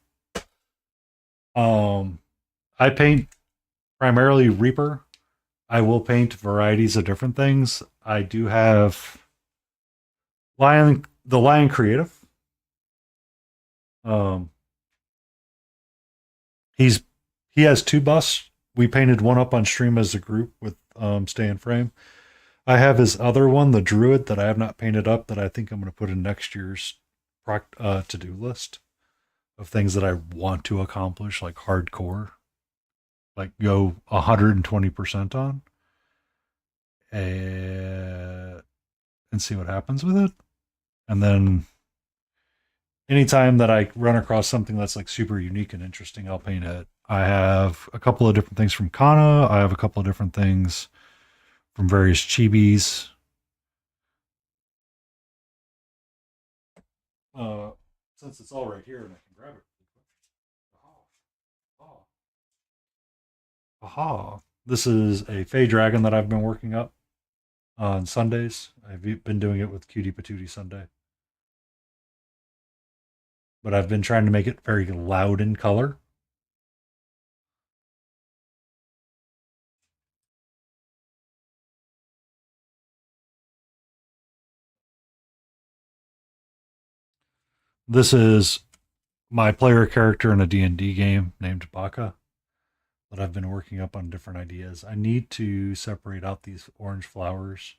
Um, I paint primarily Reaper. I will paint varieties of different things. I do have the Lion Creative. Um, he's he has 2 busts. We painted one up on stream as a group with Stay in Frame. I have his other one, the Druid, that I have not painted up that I think I'm going to put in next year's to do list of things that I want to accomplish, like hardcore, like go 120% on, and, and see what happens with it. And then anytime that I run across something that's like super unique and interesting, I'll paint it. I have a couple of different things from Kana. I have a couple of different things from various chibis. Uh, since it's all right here and I can grab it. Oh, aha. This is a Fey Dragon that I've been working up on Sundays. I've been doing it with Cutie Patootie Sunday. But I've been trying to make it very loud in color. This is my player character in a D&D game named Baka that I've been working up on different ideas. I need to separate out these orange flowers.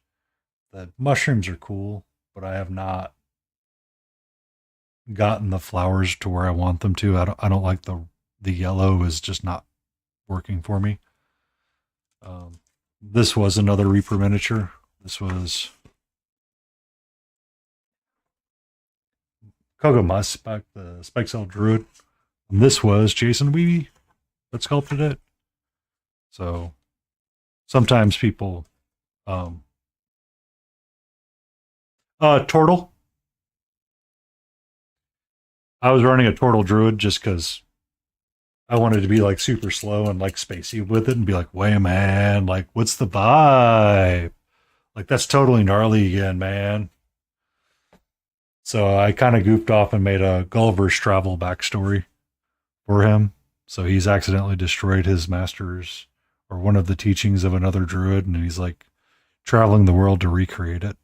The mushrooms are cool, but I have not gotten the flowers to where I want them to. I don't like the yellow is just not working for me. Um, this was another Reaper miniature. This was Koga back the Spike Cell Druid. And this was Jason Weeby that sculpted it. So sometimes people um Tortle. I was running a Tortle Druid just because I wanted to be like super slow and like spacey with it and be like, "Way man, like what's the vibe?" Like that's totally gnarly again, man. So I kind of goofed off and made a Gulliver's Travel backstory for him. So he's accidentally destroyed his master's or one of the teachings of another druid, and he's like traveling the world to recreate it.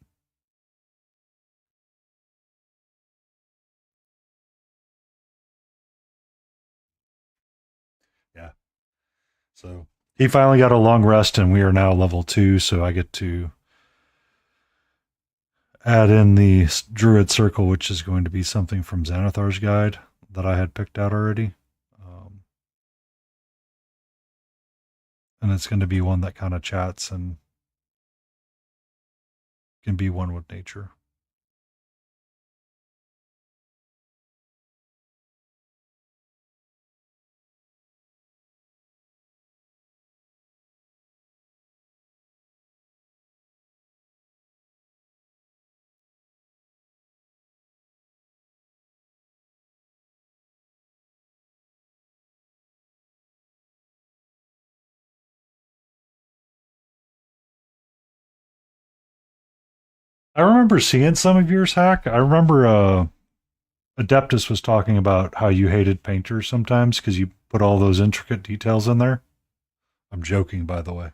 Yeah. So he finally got a long rest, and we are now level 2. So I get to add in the druid circle, which is going to be something from Xanathar's guide that I had picked out already. And it's going to be one that kind of chats and can be one with nature. I remember seeing some of yours hack. I remember Adeptus was talking about how you hated painters sometimes because you put all those intricate details in there. I'm joking, by the way.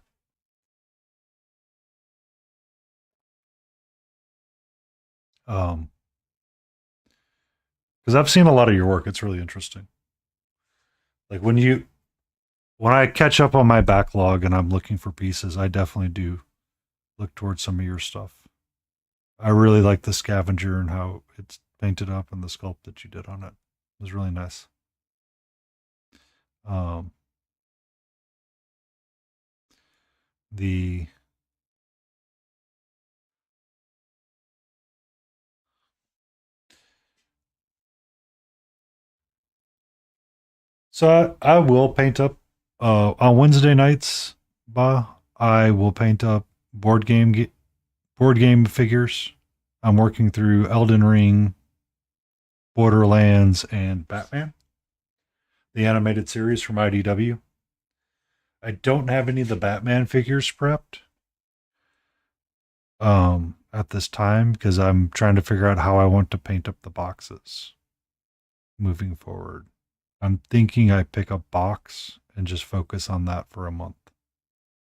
Um, because I've seen a lot of your work. It's really interesting. Like when I catch up on my backlog and I'm looking for pieces, I definitely do look towards some of your stuff. I really like the scavenger and how it's painted up and the sculpt that you did on it. It was really nice. Um, the So I will paint up on Wednesday nights. I will paint up board game figures. I'm working through Elden Ring, Borderlands, and Batman, the animated series from IDW. I don't have any of the Batman figures prepped at this time because I'm trying to figure out how I want to paint up the boxes moving forward. I'm thinking I pick a box and just focus on that for a month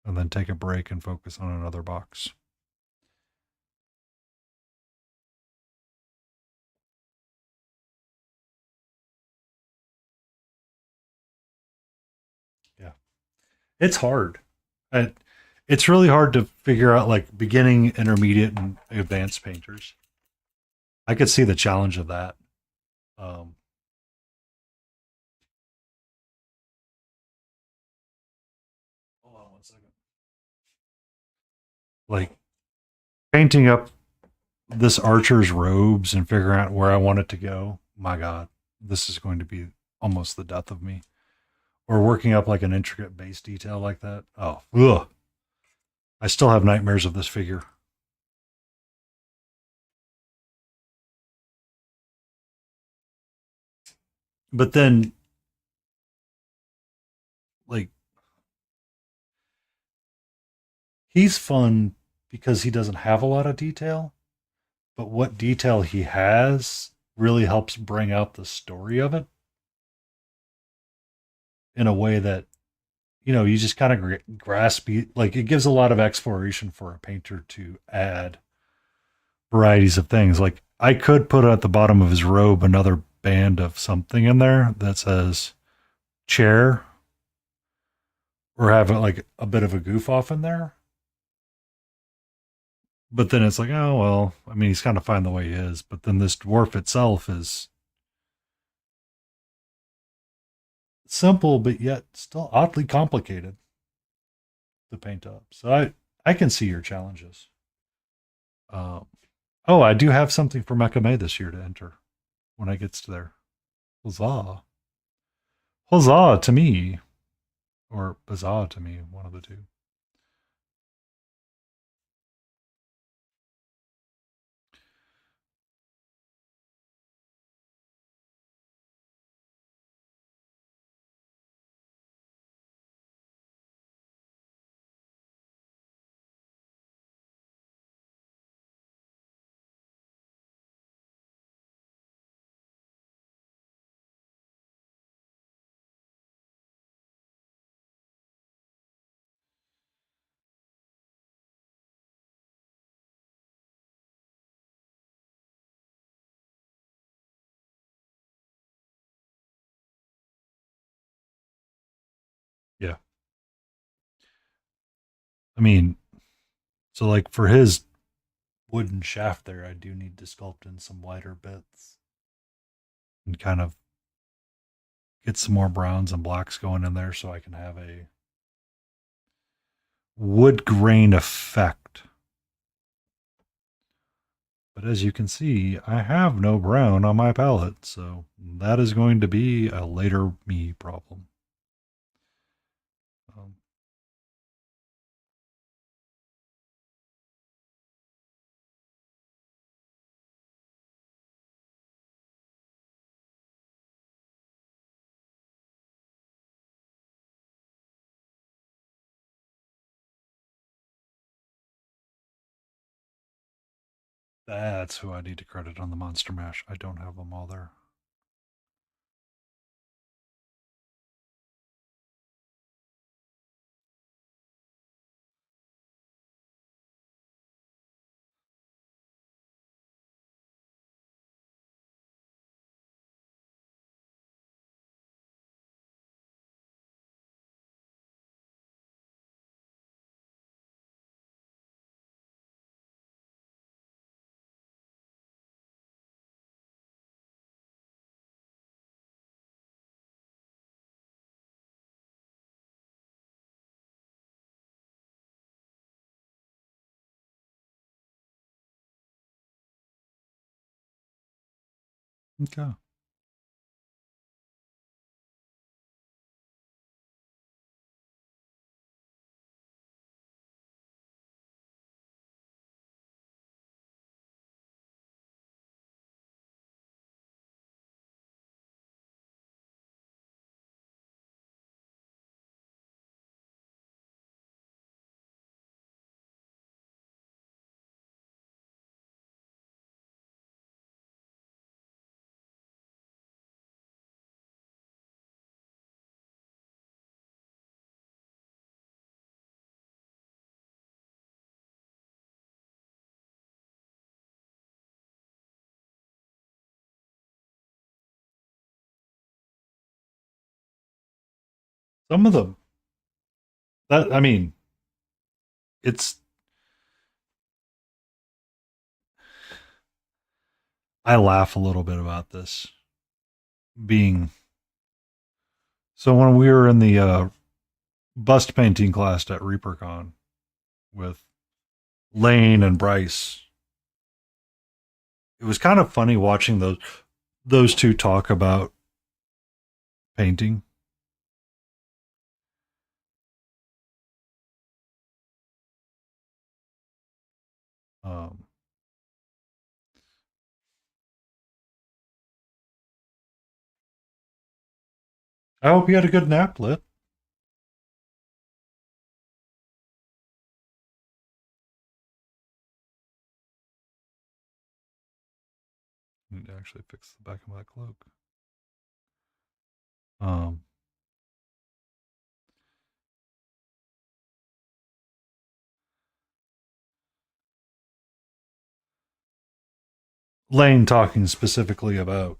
and then take a break and focus on another box. Yeah. It's hard. It, it's really hard to figure out like beginning, intermediate, and advanced painters. I could see the challenge of that. Um, Hold on 1 second. Like painting up this archer's robes and figuring out where I want it to go. My God, this is going to be almost the death of me. Or working up like an intricate base detail like that. Oh, ugh. I still have nightmares of this figure. But then, like, he's fun because he doesn't have a lot of detail, but what detail he has really helps bring out the story of it in a way that you just kind of grasp it. Like it gives a lot of exploration for a painter to add varieties of things. Like I could put at the bottom of his robe another band of something in there that says chair, or have it like a bit of a goof off in there. But then it's like, oh well, I mean, he's kind of fine the way he is. But then this dwarf itself is simple, but yet still oddly complicated to paint up. So I can see your challenges. Um, oh, I do have something for Mekame this year to enter when I gets to there. Huzzah! Huzzah to me, or bazaar to me, one of the two. I mean, so like for his wooden shaft there, I do need to sculpt in some lighter bits and kind of get some more browns and blacks going in there so I can have a wood grain effect. But as you can see, I have no brown on my palette, so that is going to be a later me problem. Um, that's who I need to credit on the Monster Mash. I don't have them all there. Okay. Some of them, that I mean, it's I laugh a little bit about this being so when we were in the bust painting class at ReaperCon with Lane and Bryce, it was kind of funny watching those two talk about painting. Um, I hope you had a good nap, Lit. I need to actually fix the back of my cloak. Um, Lane talking specifically about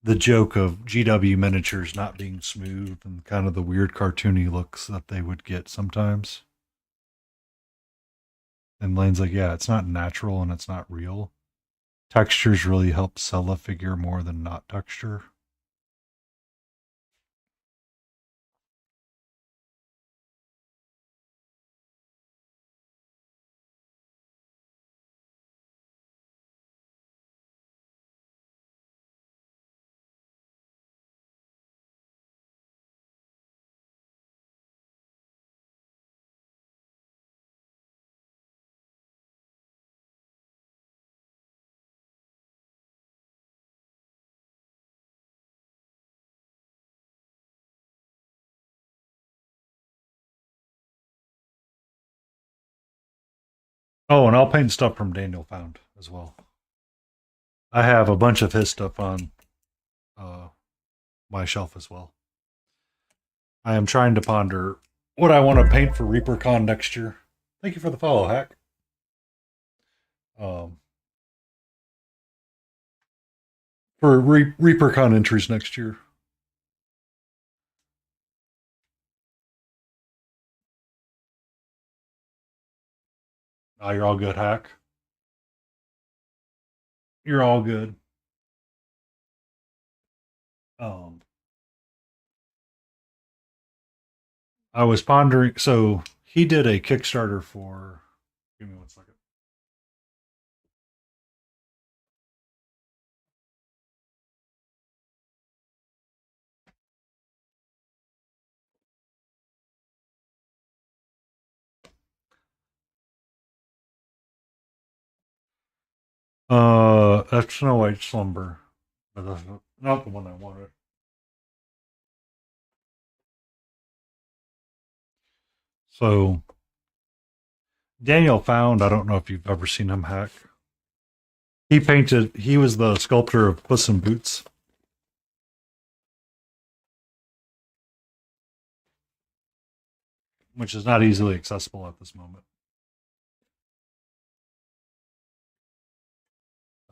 the joke of GW miniatures not being smooth and kind of the weird cartoony looks that they would get sometimes. And Lane's like, yeah, it's not natural and it's not real. Textures really help sell a figure more than not texture. Oh, and I'll paint stuff from Daniel Found as well. I have a bunch of his stuff on uh, my shelf as well. I am trying to ponder what I want to paint for ReaperCon next year. Thank you for the follow, Hack. Um, for ReaperCon entries next year. Oh, you're all good, Hack. You're all good. Um, I was pondering. So he did a Kickstarter for. Give me 1 second. That's Snow White Slumber, but that's not the one I wanted. So Daniel Found. I don't know if you've ever seen him, Hack. He painted. He was the sculptor of Puss in Boots, which is not easily accessible at this moment.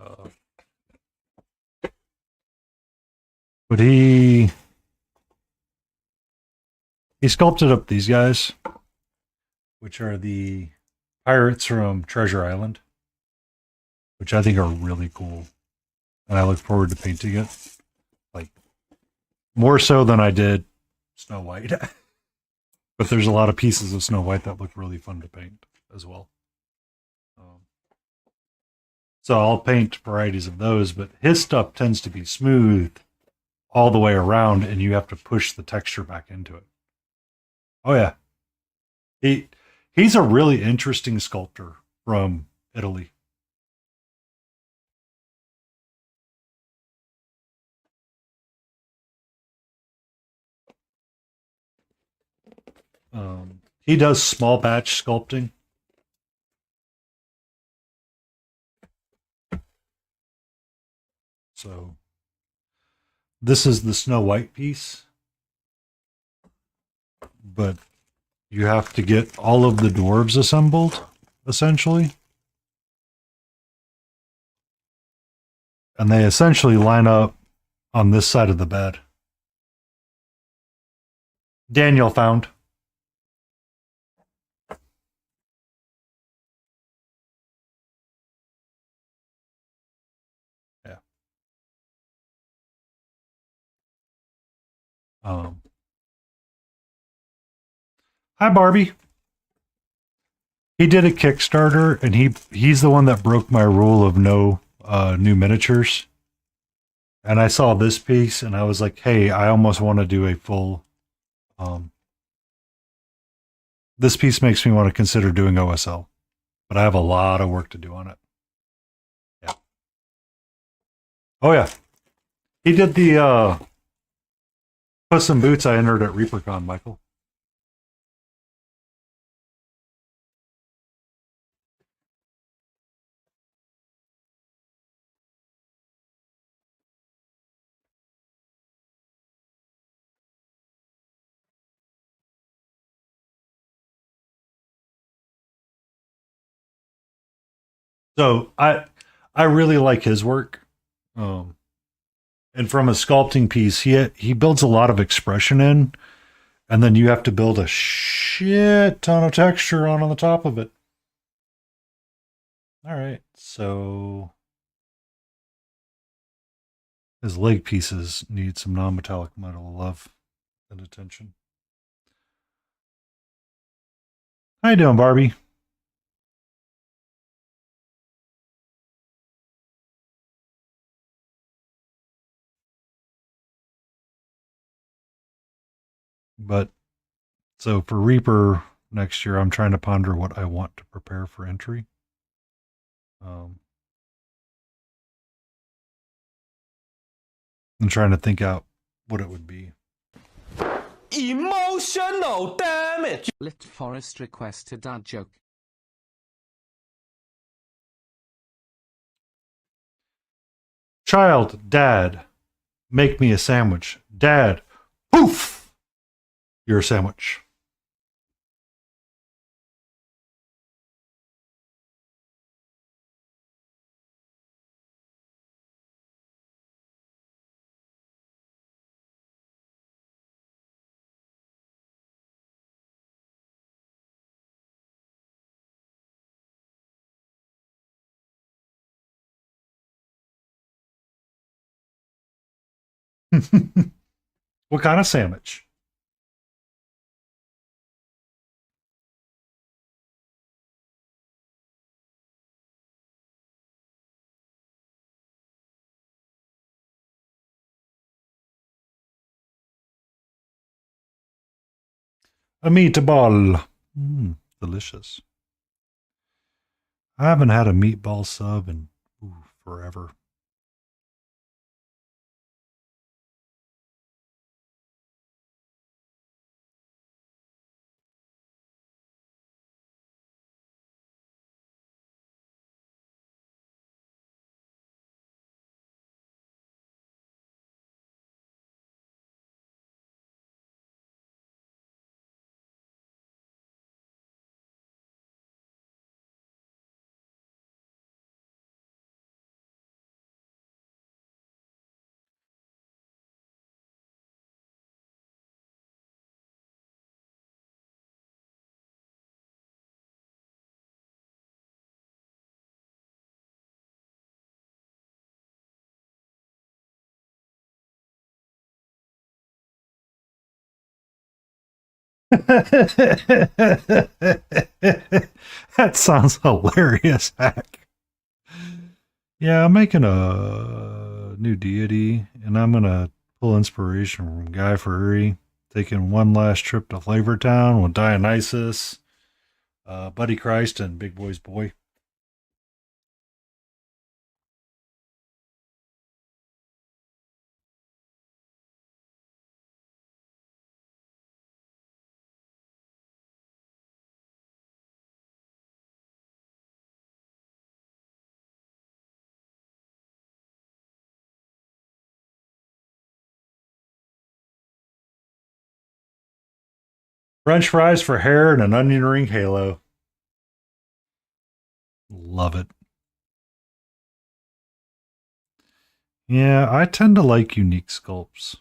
Uh, but he sculpted up these guys, which are the pirates from Treasure Island, which I think are really cool, and I look forward to painting it. Like more so than I did Snow White. But there's a lot of pieces of Snow White that look really fun to paint as well. So I'll paint varieties of those, but his stuff tends to be smooth all the way around, and you have to push the texture back into it. Oh yeah, he's a really interesting sculptor from Italy. He does small batch sculpting. So this is the Snow White piece, but you have to get all of the dwarves assembled, essentially. And they essentially line up on this side of the bed. Daniel Found. Yeah. Hi, Barbie. He did a Kickstarter, and he's the one that broke my rule of no new miniatures. And I saw this piece, and I was like, "Hey, I almost want to do a full." This piece makes me want to consider doing OSL, but I have a lot of work to do on it. Yeah. Oh yeah. He did the Puss in Boots I entered at ReaperCon, Michael. So I really like his work. Um, and from a sculpting piece, he builds a lot of expression in, and then you have to build a shit ton of texture on the top of it. All right, so his leg pieces need some non-metallic metal love and attention. How you doing, Barbie? But so for Reaper next year, I'm trying to ponder what I want to prepare for entry. Um, I'm trying to think out what it would be. Emotional damage. Lit Forest request a dad joke. Child, dad, make me a sandwich. Dad, poof, you're a sandwich. What kind of sandwich? A meatball. Delicious. I haven't had a meatball sub in forever. That sounds hilarious, Hack. Yeah, I'm making a new deity, and I'm gonna pull inspiration from Guy Fieri, taking one last trip to Flavortown with Dionysus, Buddy Christ, and Big Boy's Boy. French fries for hair and an onion ring halo. Love it. Yeah, I tend to like unique sculpts.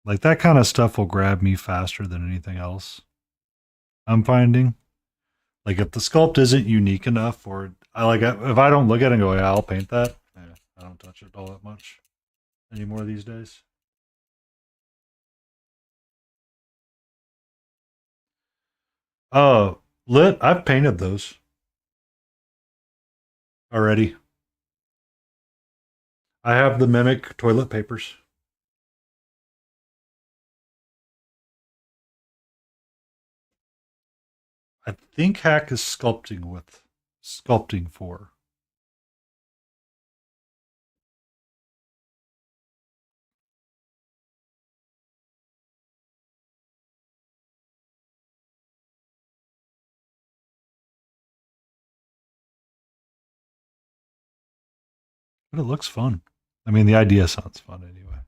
Like that kind of stuff will grab me faster than anything else. I'm finding. Like if the sculpt isn't unique enough, or I like if I don't look at it and go, yeah, I'll paint that. Yeah, I don't touch it all that much anymore these days. Oh, lit. I've painted those already. I have the mimic toilet papers. I think Hack is sculpting for. But it looks fun. I mean, the idea sounds fun anyway.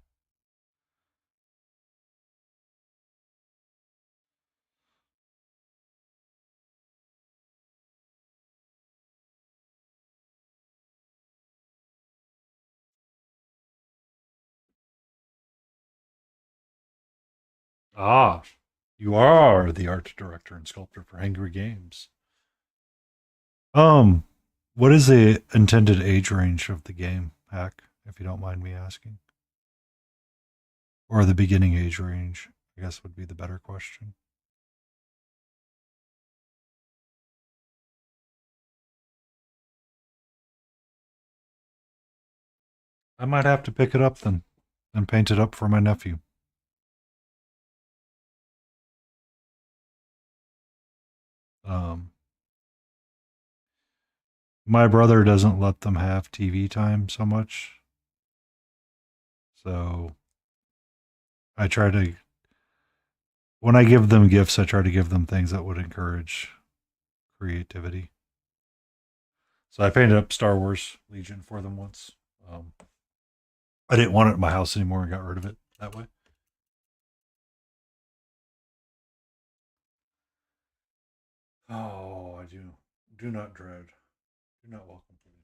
Ah, you are the art director and sculptor for Angry Games. Um, what is the intended age range of the game, Hack, if you don't mind me asking? Or the beginning age range, I guess would be the better question. I might have to pick it up then and paint it up for my nephew. Um, my brother doesn't let them have TV time so much. So I try to, when I give them gifts, I try to give them things that would encourage creativity. So I painted up Star Wars Legion for them once. Um, I didn't want it in my house anymore and got rid of it that way. Oh, I do not dread. Do not welcome to me.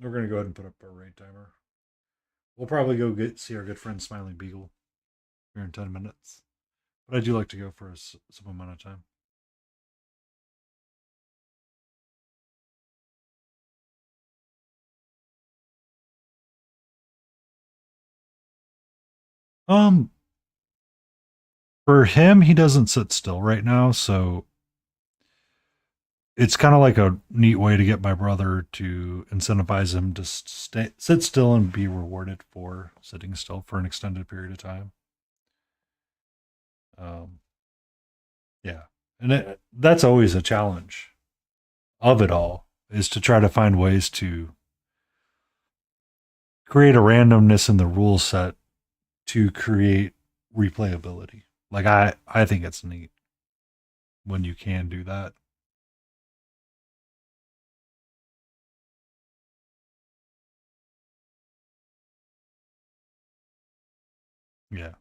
We're gonna go ahead and put up our raid timer. We'll probably go get see our good friend Smiling Beagle here in 10 minutes. But I do like to go for some amount of time. Um, for him, he doesn't sit still right now, so it's kind of like a neat way to get my brother to incentivize him to sit still and be rewarded for sitting still for an extended period of time. Um, yeah, and that's always a challenge of it all is to try to find ways to create a randomness in the rule set to create replayability. Like I think it's neat when you can do that. Yeah.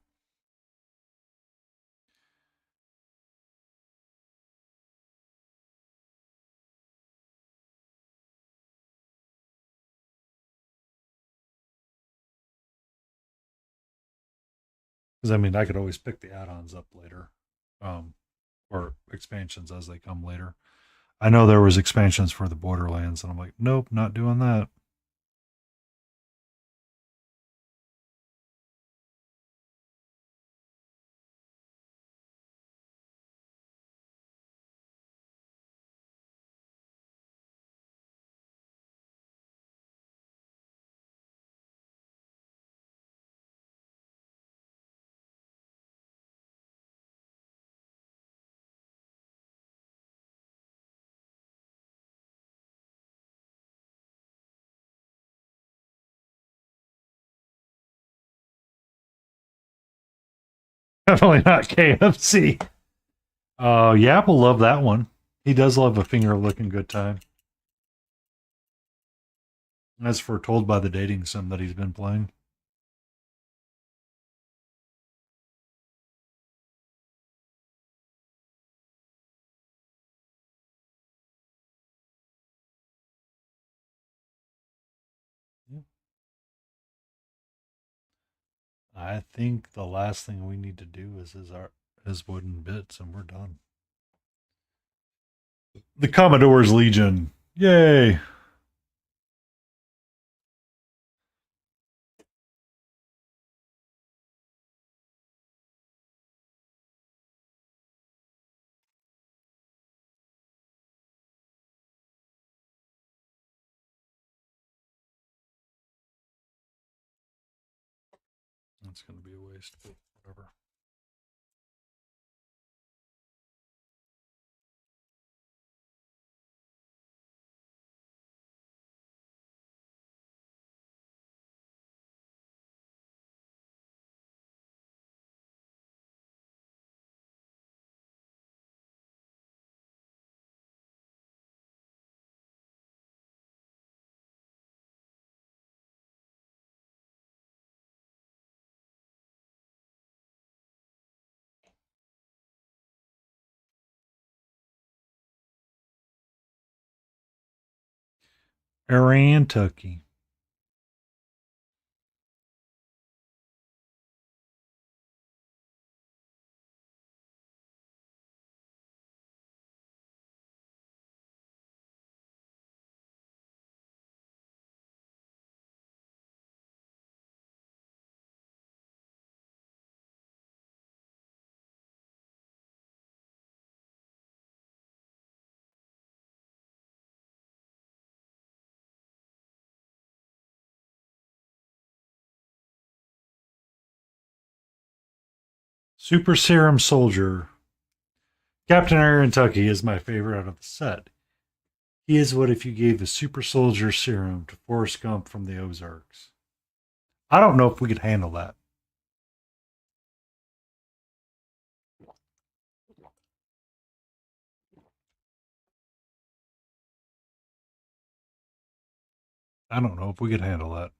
Because I mean, I could always pick the add-ons up later, um, or expansions as they come later. I know there was expansions for the Borderlands, and I'm like, nope, not doing that. Definitely not KFC. Yap will love that one. He does love a finger licking good time. As foretold by the dating sim that he's been playing. Yeah. I think the last thing we need to do is wooden bits, and we're done. The Commodore's Legion. Yay! That's going to be a waste, but whatever. Tucky. Super Serum Soldier. Captain Tucky is my favorite out of the set. He is what if you gave the Super Soldier Serum to Forrest Gump from the Ozarks. I don't know if we could handle that. I don't know if we could handle that.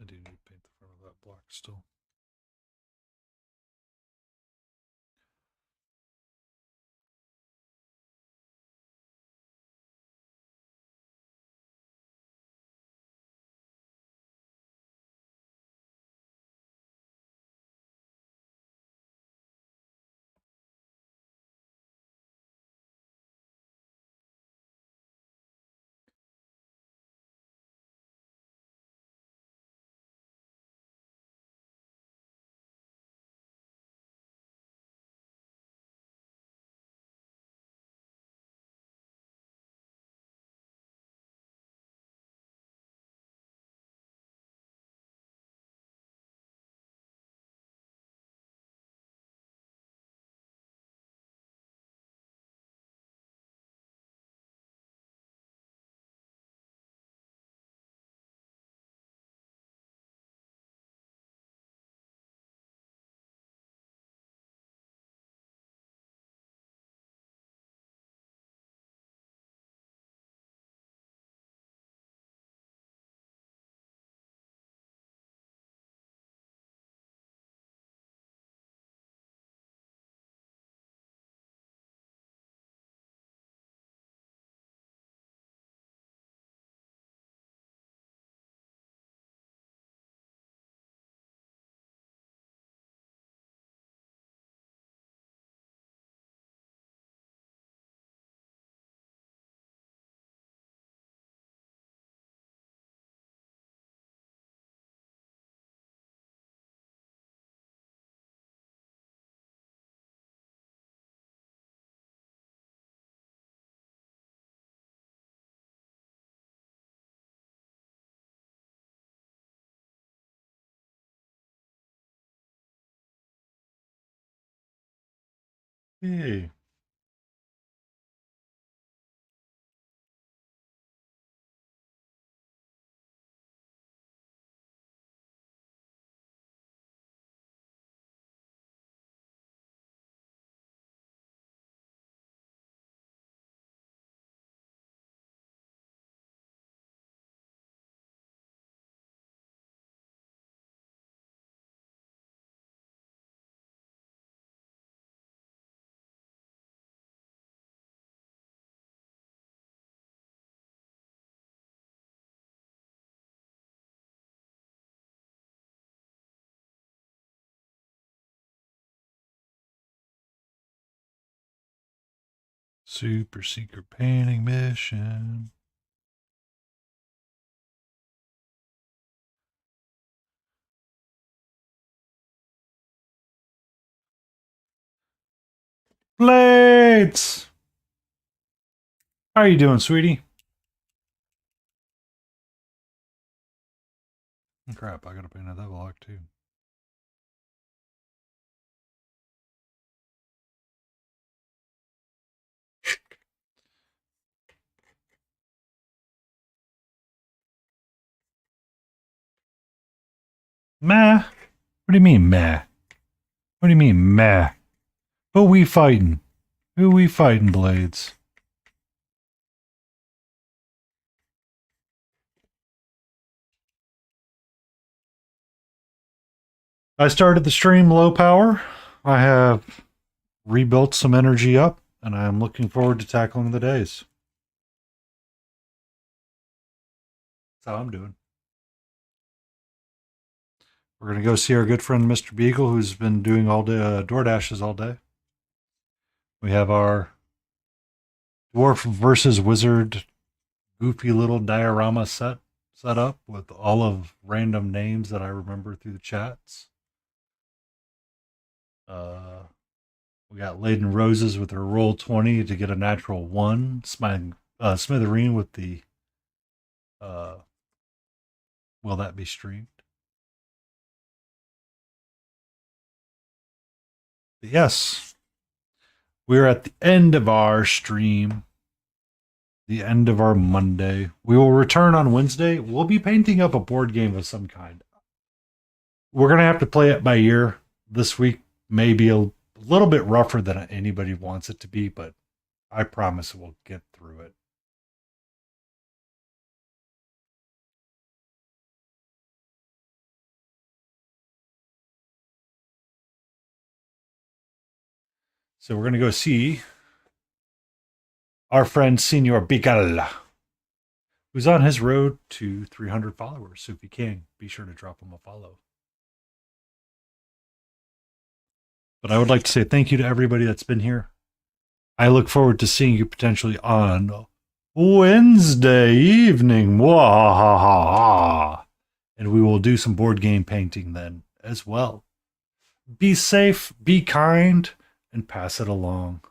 do need to paint the front of that block still. Hey. Super secret painting mission. Blades! How are you doing, sweetie? Crap, I gotta paint that block too. Meh. What do you mean, meh? What do you mean, meh? Who we fighting? Who we fighting, Blades? I started the stream low power. I have rebuilt some energy up, and I am looking forward to tackling the days. That's how I'm doing. We're going to go see our good friend Mr. Beagle, who's been doing all day DoorDashes all day. We have our Dwarf versus Wizard goofy little diorama set up with all of random names that I remember through the chats. We got Laden Roses with her roll 20 to get a natural 1. Smithereen with the will that be streamed? But yes, we're at the end of our stream, the end of our Monday. We will return on Wednesday. We'll be painting up a board game of some kind. We're going to have to play it by ear. This week may be a little bit rougher than anybody wants it to be, but I promise we'll get through it. So we're going to go see our friend Senor Bigal, who's on his road to 300 followers. So if you can, be sure to drop him a follow. But I would like to say thank you to everybody that's been here. I look forward to seeing you potentially on Wednesday evening. Wahahaha. And we will do some board game painting then as well. Be safe, be kind, and pass it along.